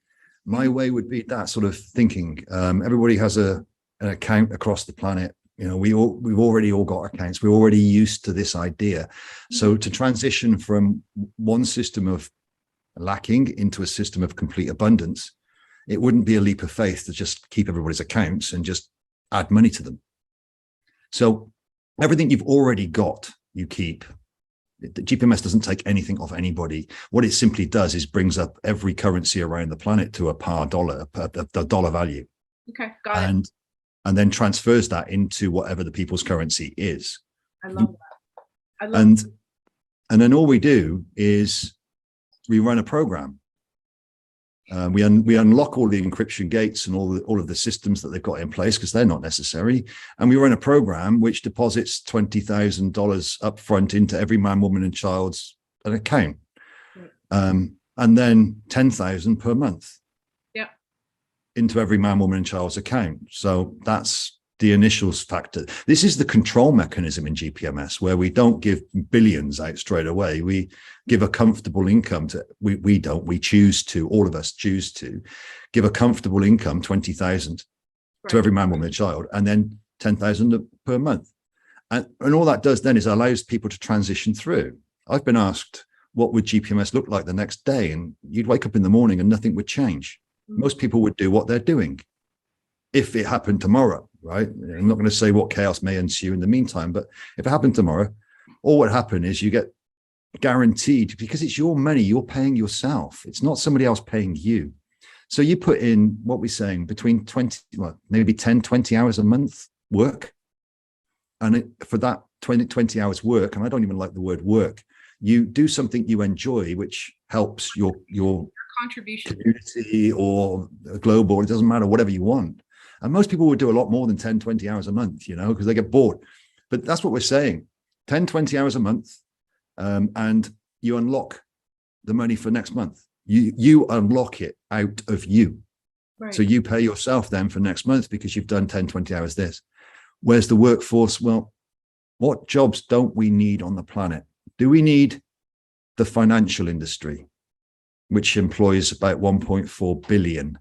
S2: My way would be that sort of thinking. Everybody has an account across the planet. You know, we've already all got accounts. We're already used to this idea. So to transition from one system of lacking into a system of complete abundance, it wouldn't be a leap of faith to just keep everybody's accounts and just add money to them. So everything you've already got, you keep. The GPMS doesn't take anything off anybody. What it simply does is brings up every currency around the planet to a par dollar, a dollar value.
S1: Okay, got it.
S2: And then transfers that into whatever the people's currency is.
S1: I love that.
S2: And then all we do is we run a program. We unlock all the encryption gates and all of the systems that they've got in place because they're not necessary. And we run a program which deposits $20,000 up front into every man, woman, and child's account, and then 10,000 per month. Yeah, into every man, woman, and child's account. So that's the initial factor. This is the control mechanism in GPMS, where we don't give billions out straight away. We give a comfortable income to, we choose to, all of us choose to give a comfortable income, 20,000 to every man, woman, and child, and then 10,000 per month. And all that does then is allows people to transition through. I've been asked, what would GPMS look like the next day? And you'd wake up in the morning and nothing would change. Most people would do what they're doing. If it happened tomorrow, right? I'm not going to say what chaos may ensue in the meantime, but if it happened tomorrow, all what happened is you get guaranteed, because it's your money, you're paying yourself. It's not somebody else paying you. So you put in, what we're saying, between 20, well, maybe 10, 20 hours a month work. And for that 20 hours work, and I don't even like the word work, you do something you enjoy, which helps your
S1: contribution
S2: community or global, it doesn't matter, whatever you want. And most people would do a lot more than 10, 20 hours a month, you know, because they get bored. But that's what we're saying, 10, 20 hours a month, and you unlock the money for next month. You unlock it out of you. Right. So you pay yourself then for next month because you've done 10, 20 hours this. Where's the workforce? Well, what jobs don't we need on the planet? Do we need the financial industry, which employs about 1.4 billion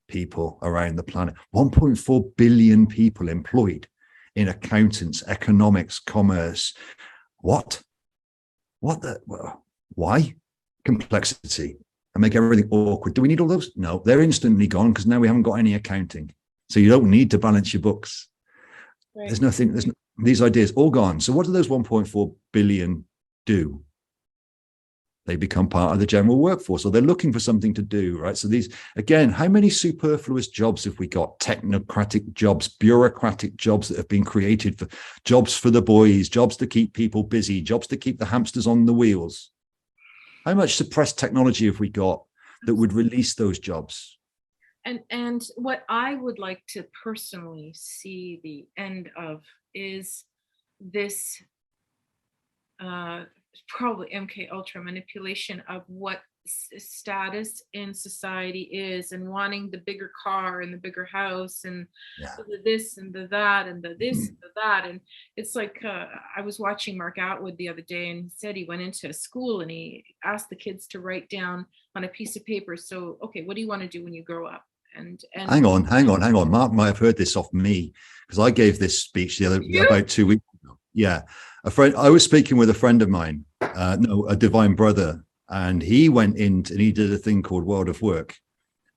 S2: people around the planet? 1.4 billion people employed in accountants, economics, commerce. Why? Complexity and make everything awkward. Do we need all those? No, they're instantly gone because now we haven't got any accounting. So you don't need to balance your books. Right. There's nothing, these ideas all gone. So what do those 1.4 billion do? They become part of the general workforce, or they're looking for something to do, right? So these, again, how many superfluous jobs have we got? Technocratic jobs, bureaucratic jobs that have been created for jobs for the boys, jobs to keep people busy, jobs to keep the hamsters on the wheels. How much suppressed technology have we got that would release those jobs?
S1: And what I would like to personally see the end of is this probably MK Ultra manipulation of what status in society is, and wanting the bigger car and the bigger house and the this and the that and the this and the that. And it's like I was watching Mark Atwood the other day, and he said he went into a school and he asked the kids to write down on a piece of paper, so okay, what do you want to do when you grow up? And hang
S2: on, Mark might have heard this off me, because I gave this speech about 2 weeks ago. Yeah, I was speaking with a friend of mine, a divine brother, and he went in and he did a thing called World of Work.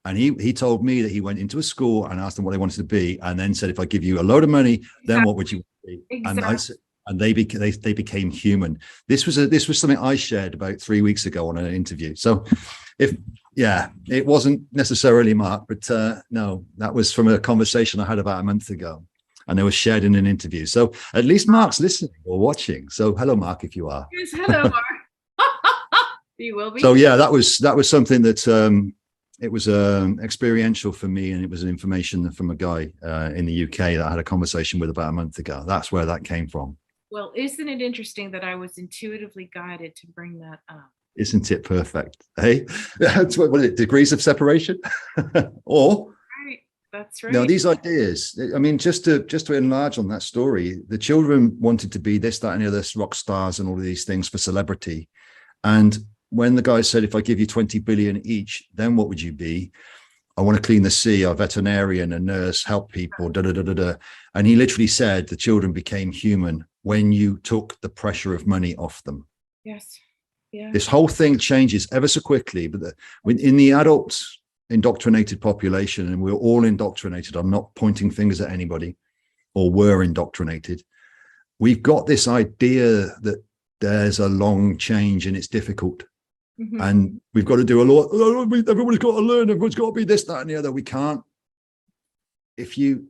S2: And he told me that he went into a school and asked them what they wanted to be, and then said, if I give you a load of money, then what would you be? Exactly. And they became human. This was something I shared about 3 weeks ago on an interview. So if Yeah, it wasn't necessarily Mark, but no, that was from a conversation I had about a month ago, and it was shared in an interview. So at least Mark's listening or watching. So hello, Mark, if you are.
S1: Yes, hello, Mark. You will be.
S2: So yeah, that was something that it was experiential for me, and it was information from a guy in the UK that I had a conversation with about a month ago. That's where that came from.
S1: Well, isn't it interesting that I was intuitively guided to bring that up?
S2: Isn't it perfect? Hey, that's what is it, degrees of separation, or
S1: Right. That's
S2: no,
S1: right.
S2: these ideas. I mean, just to enlarge on that story, the children wanted to be this, that, and the other, rock stars, and all of these things for celebrity. And when the guy said, "If I give you 20 billion each, then what would you be?" "I want to clean the sea, a veterinarian, a nurse, help people, da da da da da." And he literally said, "The children became human when you took the pressure of money off them."
S1: Yes. Yeah.
S2: This whole thing changes ever so quickly, but in the adult indoctrinated population, and we're all indoctrinated, I'm not pointing fingers at anybody, or were indoctrinated, we've got this idea that there's a long change and it's difficult.
S1: Mm-hmm.
S2: And we've got to do a lot. Everybody's got to learn. Everyone's got to be this, that, and the other. We can't. If you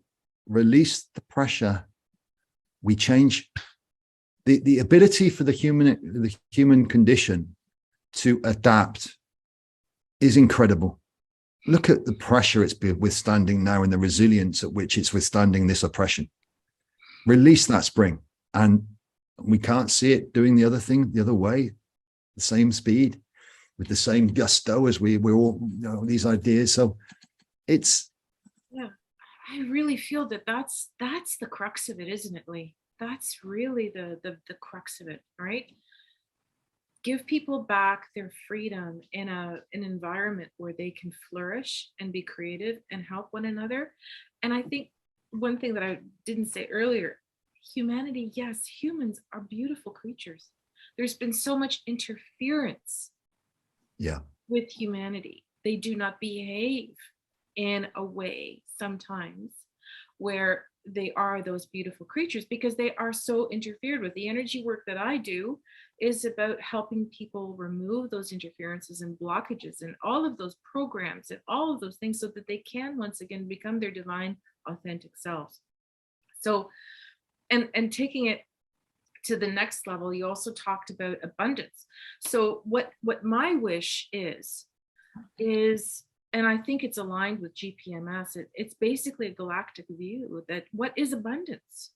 S2: release the pressure, we change. The ability for the human condition to adapt is incredible. Look at the pressure it's withstanding now and the resilience at which it's withstanding this oppression. Release that spring, and we can't see it doing the other thing the other way, the same speed, with the same gusto as we're all, these ideas. So it's,
S1: yeah, I really feel that that's the crux of it, isn't it, Lee? That's really the crux of it, right? Give people back their freedom in an environment where they can flourish and be creative and help one another. And I think one thing that I didn't say earlier, humanity, yes, humans are beautiful creatures. There's been so much interference with humanity. They do not behave in a way sometimes where they are those beautiful creatures because they are so interfered with. The energy work that I do is about helping people remove those interferences and blockages and all of those programs and all of those things so that they can once again become their divine, authentic selves. So, and taking it to the next level, you also talked about abundance. So what my wish is, and I think it's aligned with GPMS, it's basically a galactic view that what is abundance?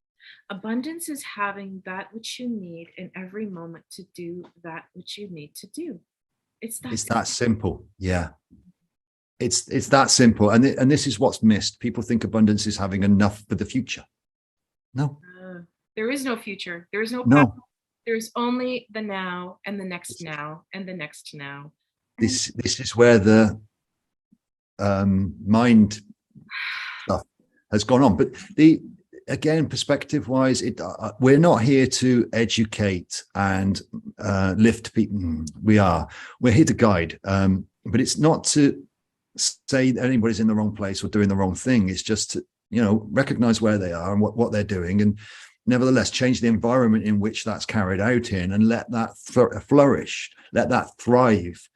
S1: Abundance is having that which you need in every moment to do that which you need to do. It's that
S2: simple. Yeah. It's that simple. And this is what's missed. People think abundance is having enough for the future. No.
S1: There is no future. There is no
S2: no.
S1: past. There's only the now and the next now and the next now.
S2: This is where the mind stuff has gone on. But again, perspective wise, we're not here to educate and lift people. We're here to guide, but it's not to say that anybody's in the wrong place or doing the wrong thing. It's just to recognize where they are and what they're doing, and nevertheless change the environment in which that's carried out in, and let that flourish, let that thrive,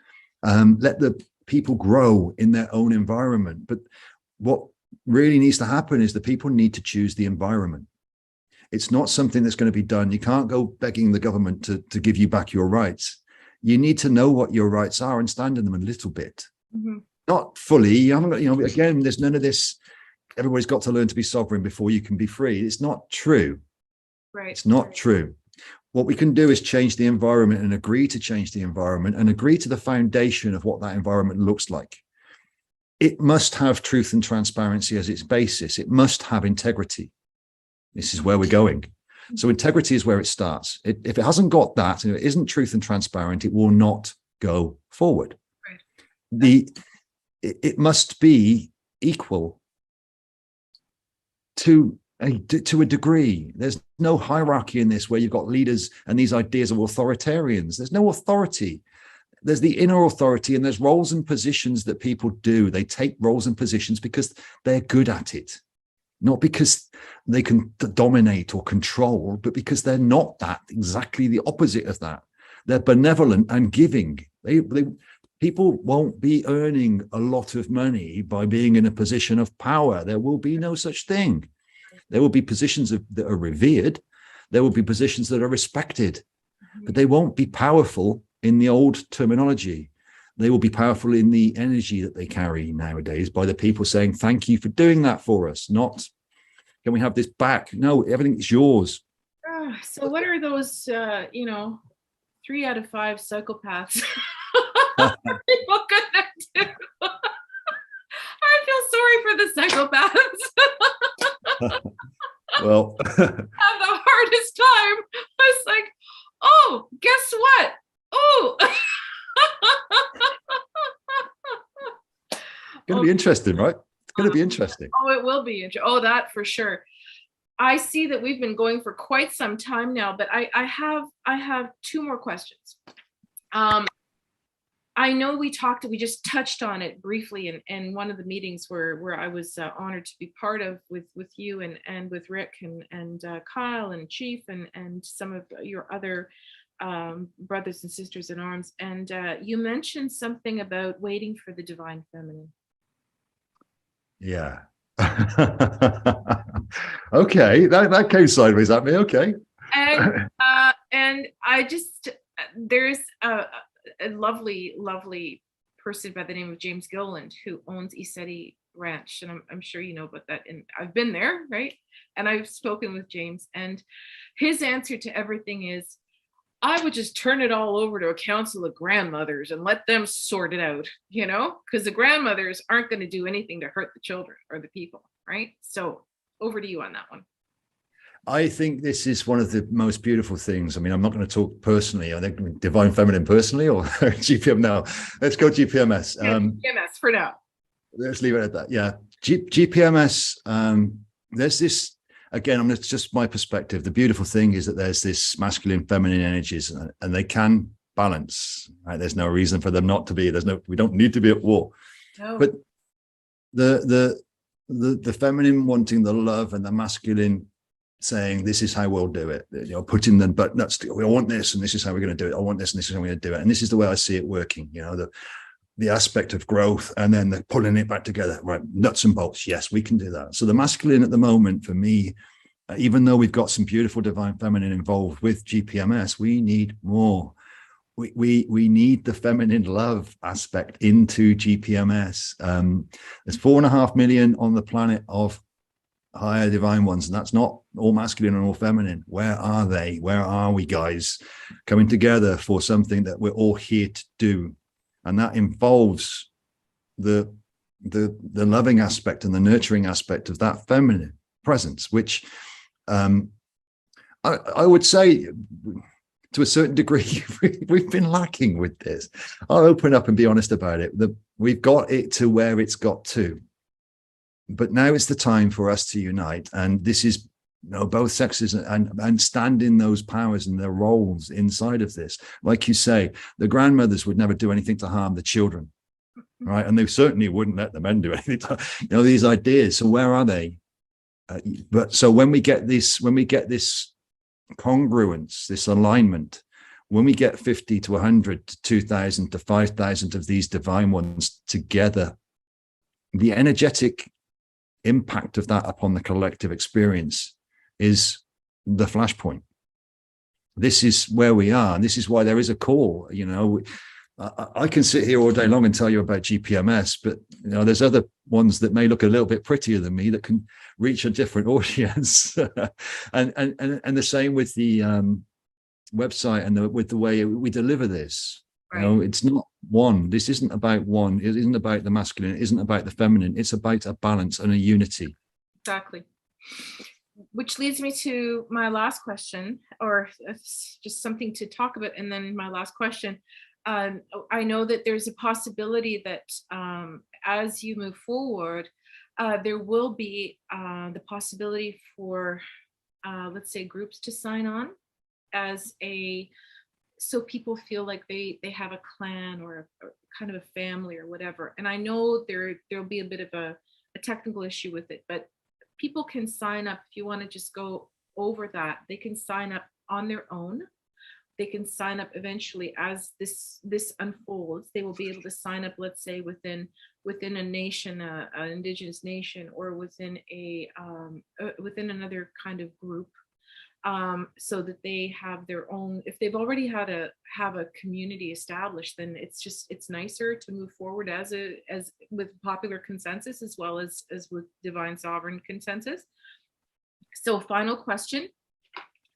S2: let the people grow in their own environment. But what really needs to happen is the people need to choose the environment. It's not something that's going to be done. You can't go begging the government to give you back your rights. You need to know what your rights are and stand in them a little bit.
S1: Mm-hmm.
S2: Not fully. You haven't got, again, there's none of this, everybody's got to learn to be sovereign before you can be free. It's not true.
S1: Right.
S2: It's not true. What we can do is change the environment and agree to change the environment and agree to the foundation of what that environment looks like. It must have truth and transparency as its basis. It must have integrity. This is where we're going. So integrity is where it starts. If it hasn't got that, and it isn't truth and transparent, it will not go forward. Right. It must be equal to a degree. There's no hierarchy in this where you've got leaders and these ideas of authoritarians. There's no authority. There's the inner authority, and there's roles and positions that people do. They take roles and positions because they're good at it, not because they can dominate or control, but because they're not that, exactly the opposite of that. They're benevolent and giving. People won't be earning a lot of money by being in a position of power. There will be no such thing. There will be positions that are revered. There will be positions that are respected, but they won't be powerful in the old terminology. They will be powerful in the energy that they carry nowadays by the people saying, thank you for doing that for us. Not, can we have this back? No, everything is yours.
S1: So what are those, 3 out of 5 psychopaths people gonna do? I feel sorry for the psychopaths.
S2: Well,
S1: have the hardest time. It's like, oh, guess what? Oh,
S2: it's going to be interesting, right? It's going to be interesting.
S1: Oh, it will be. Oh, that for sure. I see that we've been going for quite some time now, but I have 2 more questions. I know we just touched on it briefly in one of the meetings where I was honored to be part of with you and with Rick and Kyle and Chief and some of your other brothers and sisters in arms. And you mentioned something about waiting for the divine feminine.
S2: Yeah. Okay, that came sideways at me. Okay.
S1: And I just, there's a lovely person by the name of James Gilliland who owns Isetti Ranch, and I'm sure you know about that. And I've been there, right? And I've spoken with James, and his answer to everything is, I would just turn it all over to a council of grandmothers and let them sort it out, because the grandmothers aren't going to do anything to hurt the children or the people, right? So over to you on that one.
S2: I think this is one of the most beautiful things. I mean, I'm not going to talk personally. I think divine feminine personally or GPM now. Let's go GPMS.
S1: GPMS for now.
S2: Let's leave it at that. Yeah. GPMS, there's this, again, it's just my perspective. The beautiful thing is that there's this masculine, feminine energies and they can balance, right? There's no reason for them not to be. We don't need to be at war. No. But the feminine wanting the love and the masculine saying, this is how we'll do it, putting the but nuts, we want this and this is how we're going to do it. I want this and this is how we're going to do it. And this is the way I see it working, the aspect of growth and then the pulling it back together, right? Nuts and bolts. Yes, we can do that. So the masculine at the moment for me, even though we've got some beautiful divine feminine involved with GPMS, we need more. We need the feminine love aspect into GPMS. There's 4.5 million on the planet of higher divine ones, and that's not all masculine and all feminine. Where are they? Where are we, guys, coming together for something that we're all here to do? And that involves the loving aspect and the nurturing aspect of that feminine presence, which I would say to a certain degree we've been lacking with this. I'll open up and be honest about it. We've got it to where it's got to. But now is the time for us to unite. And this is both sexes and stand in those powers and their roles inside of this. Like you say, the grandmothers would never do anything to harm the children, right? And they certainly wouldn't let the men do anything to, these ideas. So where are they? But so when we get this congruence, this alignment, when we get 50 to 100 to 2,000 to 5,000 of these divine ones together, the energetic impact of that upon the collective experience is the flashpoint. This is where we are, and this is why there is a call. I can sit here all day long and tell you about GPMS, but there's other ones that may look a little bit prettier than me that can reach a different audience. and the same with the website and with the way we deliver this. Right. It's not one. This isn't about one. It isn't about the masculine. It isn't about the feminine. It's about a balance and a unity.
S1: Exactly. Which leads me to my last question, or just something to talk about. And then my last question. I know that there's a possibility that as you move forward, there will be the possibility for, let's say, groups to sign on as so people feel like they have a clan or kind of a family or whatever. And I know there'll be a bit of a technical issue with it, but people can sign up if you want to just go over that. They can sign up on their own. they can sign up eventually as this unfolds. They will be able to sign up, let's say within a nation, an indigenous nation, or within within another kind of group, so that they have their own. If they've already have a community established, then it's nicer to move forward as with popular consensus, as well as with divine sovereign consensus. So final question,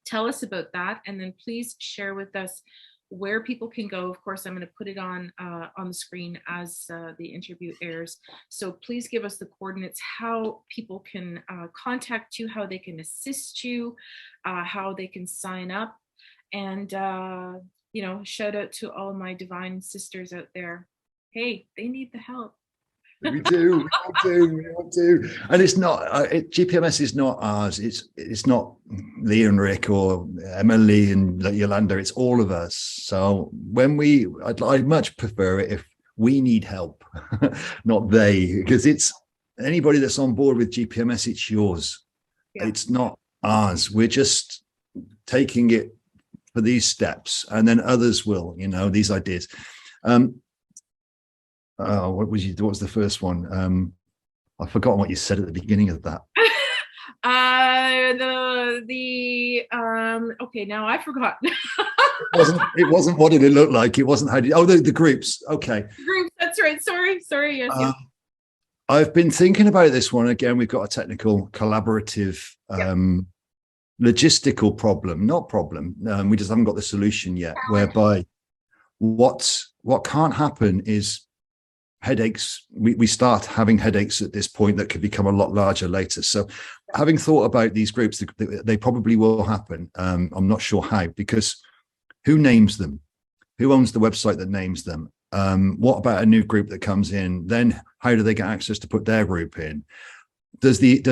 S1: tell us about that, and then please share with us where people can go. Of course, I'm going to put it on the screen as the interview airs. So please give us the coordinates, how people can contact you, how they can assist you, how they can sign up, and shout out to all my divine sisters out there. Hey, they need the help.
S2: We do. And it's not, GPMS is not ours. It's not Lee and Rick or Emily and Yolanda. It's all of us. So I'd much prefer it if we need help, not they, because it's anybody that's on board with GPMS, it's yours. Yeah. It's not ours. We're just taking it for these steps, and then others will, these ideas. What was the first one? I've forgotten what you said at the beginning of that.
S1: Okay, now I forgot.
S2: It wasn't what did it look like? It wasn't the groups. Okay.
S1: Groups, that's right. Sorry. Yes.
S2: I've been thinking about this one again. We've got a technical, collaborative, logistical problem, not problem. We just haven't got the solution yet, whereby what can't happen is headaches. We start having headaches at this point that could become a lot larger later. So having thought about these groups, they probably will happen. I'm not sure how, because who names them? Who owns the website that names them? What about a new group that comes in? Then how do they get access to put their group in? Is it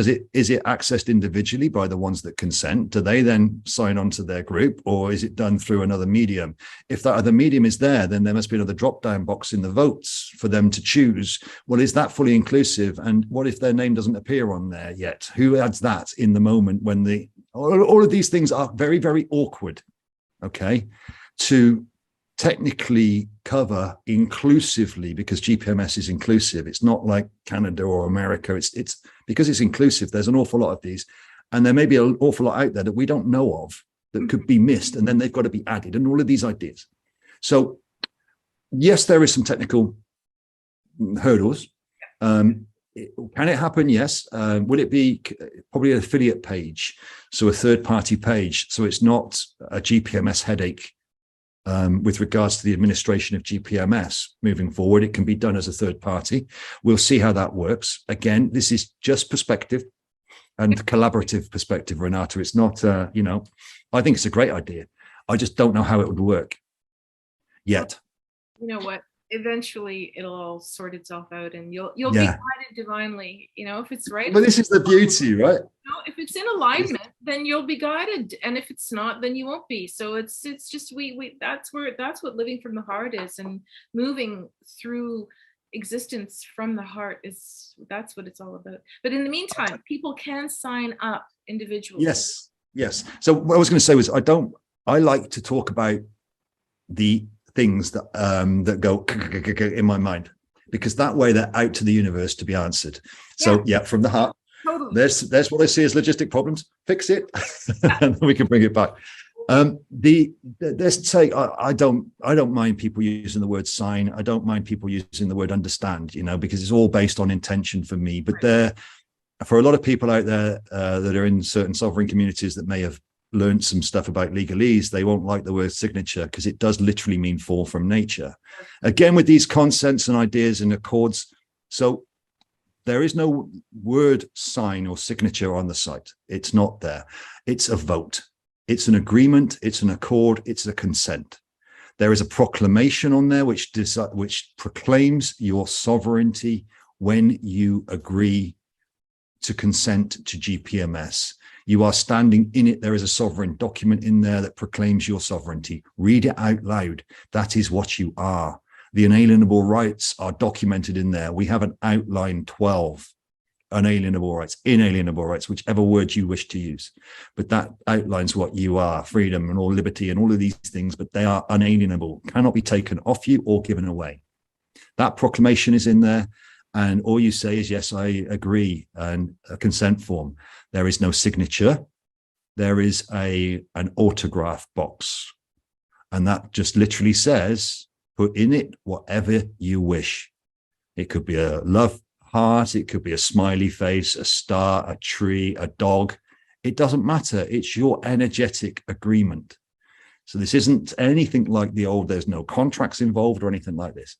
S2: accessed individually by the ones that consent? Do they then sign on to their group, or is it done through another medium? If that other medium is there, then there must be another drop-down box in the votes for them to choose. Well, is that fully inclusive? And what if their name doesn't appear on there yet? Who adds that in the moment when all of these things are very, very awkward, okay, to technically cover inclusively, because GPMS is inclusive. It's not like Canada or America. It's because it's inclusive. There's an awful lot of these, and there may be an awful lot out there that we don't know of that could be missed, and then they've got to be added, and all of these ideas. So yes, there is some technical hurdles. Can it happen? Yes. Would it be probably an affiliate page, so a third-party page, so it's not a GPMS headache? With regards to the administration of GPMS moving forward, it can be done as a third party. We'll see how that works. Again, this is just perspective and collaborative perspective, Renata. It's not, I think it's a great idea. I just don't know how it would work yet.
S1: You know what? Eventually it'll all sort itself out, and you'll be guided divinely, if it's right.
S2: But this is the beauty, right?
S1: If it's in alignment, then you'll be guided, and if it's not, then you won't be. So it's just that's what living from the heart is, and moving through existence from the heart that's what it's all about. But in the meantime, people can sign up individually.
S2: Yes. So what I was going to say was, I like to talk about the things that go in my mind, because that way they're out to the universe to be answered. So from the heart. Totally. There's what I see as logistic problems. Fix it, and then we can bring it back. Let's say I don't mind people using the word sign. I don't mind people using the word understand. Because it's all based on intention for me. But for a lot of people out there that are in certain sovereign communities that may have learned some stuff about legalese, they won't like the word signature, because it does literally mean fall from nature. Again, with these consents and ideas and accords, so there is no word sign or signature on the site. It's not there. It's a vote. It's an agreement. It's an accord. It's a consent. There is a proclamation on there which proclaims your sovereignty when you agree to consent to GPMS. You are standing in it. There is a sovereign document in there that proclaims your sovereignty. Read it out loud. That is what you are. The inalienable rights are documented in there. We have an outline 12 unalienable rights, inalienable rights, whichever word you wish to use. But that outlines what you are, freedom and all liberty and all of these things, but they are unalienable, cannot be taken off you or given away. That proclamation is in there. And all you say is, yes, I agree, and a consent form. There is no signature. There is an autograph box. And that just literally says, put in it whatever you wish. It could be a love heart, it could be a smiley face, a star, a tree, a dog. It doesn't matter. It's your energetic agreement. So this isn't anything like the old, there's no contracts involved or anything like this.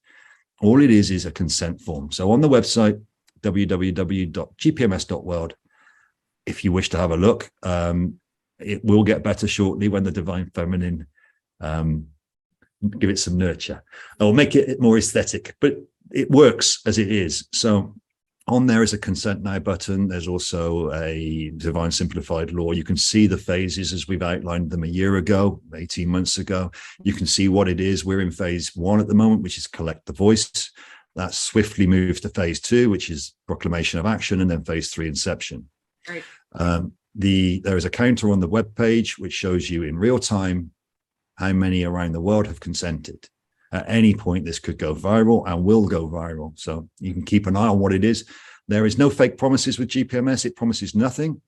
S2: All it is a consent form. So on the website, www.gpms.world, if you wish to have a look, it will get better shortly when the Divine Feminine give it some nurture. I'll make it more aesthetic, but it works as it is. So on there is a consent now button. There's also a Divine Simplified Law. You can see the phases as we've outlined them a year ago, 18 months ago. You can see what it is. We're in phase 1 at the moment, which is collect the voice. That swiftly moves to phase 2, which is proclamation of action, and then phase 3, inception.
S1: Right.
S2: There is a counter on the web page which shows you in real time how many around the world have consented. At any point, this could go viral and will go viral. So you can keep an eye on what it is. There is no fake promises with GPMS. It promises nothing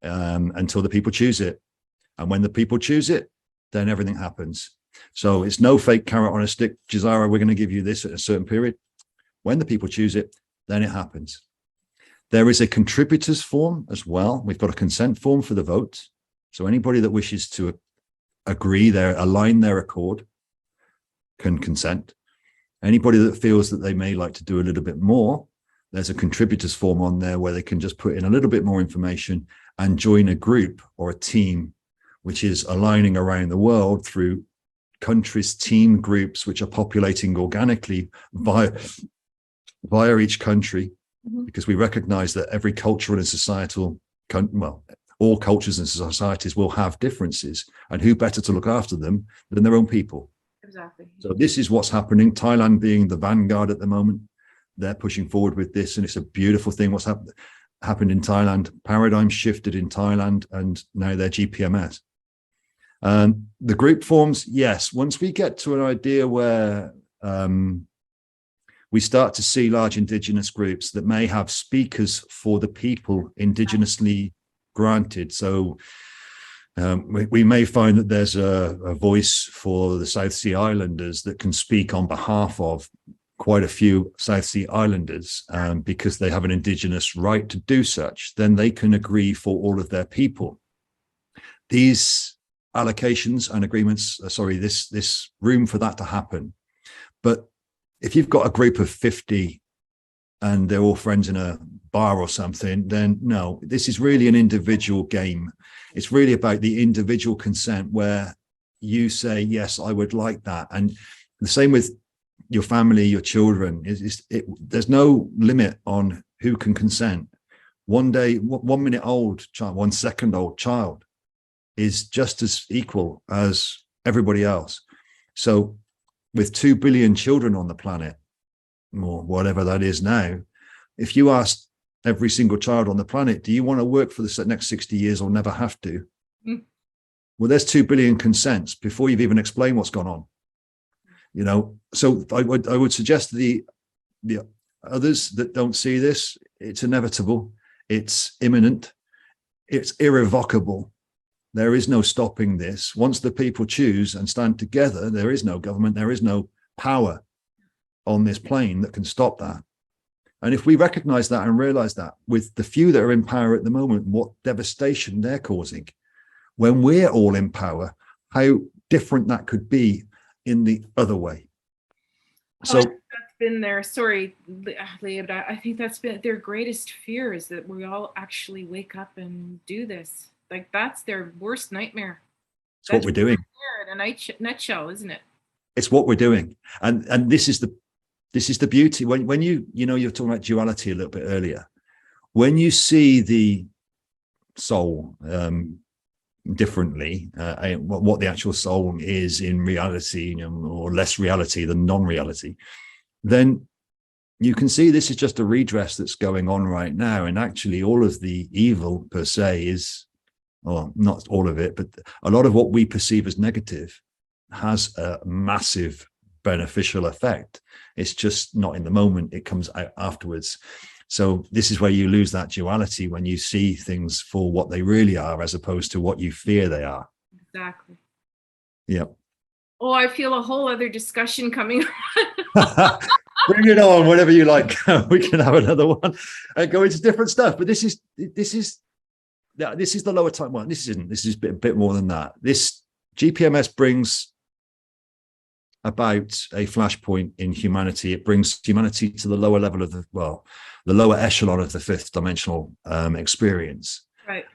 S2: until the people choose it. And when the people choose it, then everything happens. So it's no fake carrot on a stick. Jazara, we're going to give you this at a certain period. When the people choose it, then it happens. There is a contributors form as well. We've got a consent form for the vote. So anybody that wishes to agree, align their accord, can consent. Anybody that feels that they may like to do a little bit more, there's a contributors form on there where they can just put in a little bit more information and join a group or a team, which is aligning around the world through countries, team groups, which are populating organically via each country, because we recognize that every cultural and societal, all cultures and societies will have differences, and who better to look after them than their own people.
S1: Exactly.
S2: So this is what's happening. Thailand being the vanguard at the moment, they're pushing forward with this, and it's a beautiful thing. What's happened in Thailand, paradigm shifted in Thailand, and now they're GPMS. The group forms, yes. Once we get to an idea where we start to see large indigenous groups that may have speakers for the people indigenously granted. So we may find that there's a voice for the South Sea Islanders that can speak on behalf of quite a few South Sea Islanders because they have an indigenous right to do such. Then they can agree for all of their people. These allocations and agreements, this room for that to happen. But if you've got a group of 50 and they're all friends in a bar or something, then no, this is really an individual game. It's really about the individual consent where you say, yes, I would like that. And the same with your family, your children. There's no limit on who can consent. 1 day, 1 minute old child, 1 second old child is just as equal as everybody else. So with 2 billion children on the planet, or whatever that is now, if you ask every single child on the planet, do you want to work for the next 60 years or never have to? Well, there's 2 billion consents before you've even explained what's gone on. So I would suggest the others that don't see this, it's inevitable, it's imminent, it's irrevocable. There is no stopping this. Once the people choose and stand together, there is no government, there is no power on this plane that can stop that. And if we recognize that and realize that with the few that are in power at the moment, what devastation they're causing, when we're all in power, how different that could be in the other way. So
S1: that's been their, sorry, Leah, but I think that's been their greatest fear, is that we all actually wake up and do this. Like, that's their worst nightmare.
S2: It's what we're doing.
S1: In a nutshell, isn't it?
S2: It's what we're doing. And this is the beauty. When you're talking about duality a little bit earlier, when you see the soul differently, what the actual soul is in reality, or less reality than non-reality, then you can see this is just a redress that's going on right now. And actually all of the evil per se is, or not all of it, but a lot of what we perceive as negative has a massive beneficial effect. It's just not in the moment, it comes out afterwards. So this is where you lose that duality, when you see things for what they really are as opposed to what you fear they are.
S1: Exactly.
S2: Yeah.
S1: Oh, I feel a whole other discussion coming.
S2: Bring it on, whenever you like. We can have another one and go into different stuff. But this is the lower time one. This isn't. This is a bit more than that. This GPMS brings about a flashpoint in humanity. It brings humanity to the lower level of the lower echelon of the fifth dimensional experience.
S1: Right.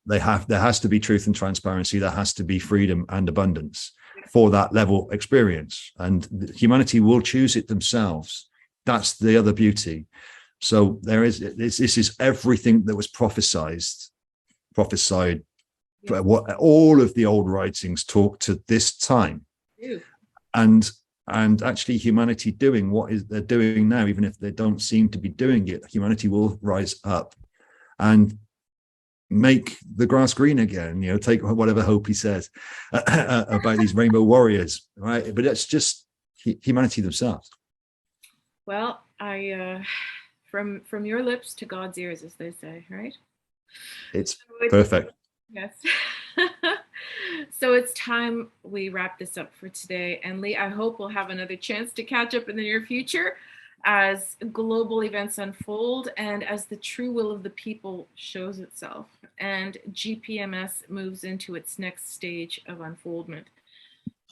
S2: There has to be truth and transparency. There has to be freedom and abundance for that level experience, and humanity will choose it themselves. That's the other beauty. So this is everything that was prophesied. Yeah. What all of the old writings talk to this time. Yeah. And actually humanity doing what they're doing now, even if they don't seem to be doing it, humanity will rise up and make the grass green again, take whatever hope he says about these rainbow warriors, right? But it's just humanity themselves.
S1: Well, from your lips to God's ears, as they say, right?
S2: It's perfect.
S1: Yes. So it's time we wrap this up for today. And Lee, I hope we'll have another chance to catch up in the near future as global events unfold and as the true will of the people shows itself and GPMS moves into its next stage of unfoldment.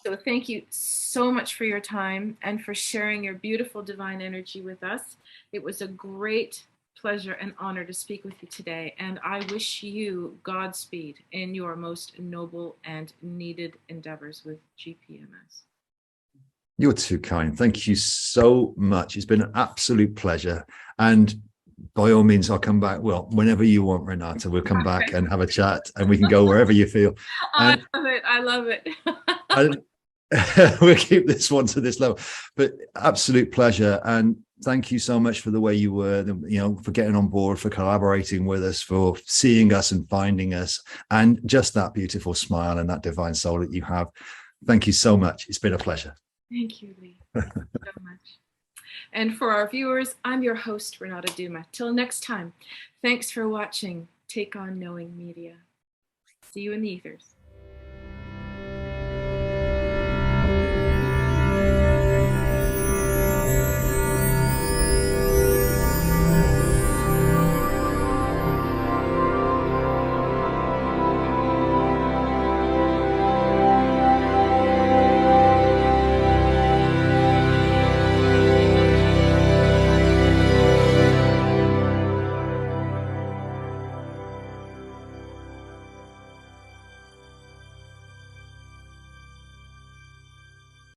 S1: So thank you so much for your time and for sharing your beautiful divine energy with us. It was a great pleasure and honor to speak with you today, and I wish you Godspeed in your most noble and needed endeavors with GPMS.
S2: You're too kind. Thank you so much. It's been an absolute pleasure. And by all means, I'll come back. Well, whenever you want, Renata, we'll come back and have a chat, and we can go wherever you feel.
S1: I love it. I love it.
S2: We'll keep this one to this level, but absolute pleasure. And thank you so much for the way you were, for getting on board, for collaborating with us, for seeing us and finding us, and just that beautiful smile and that divine soul that you have. Thank you so much. It's been a pleasure.
S1: Thank you, Lee, so much. And for our viewers, I'm your host, Renata Duma. Till next time, thanks for watching Take On Knowing Media. See you in the ethers.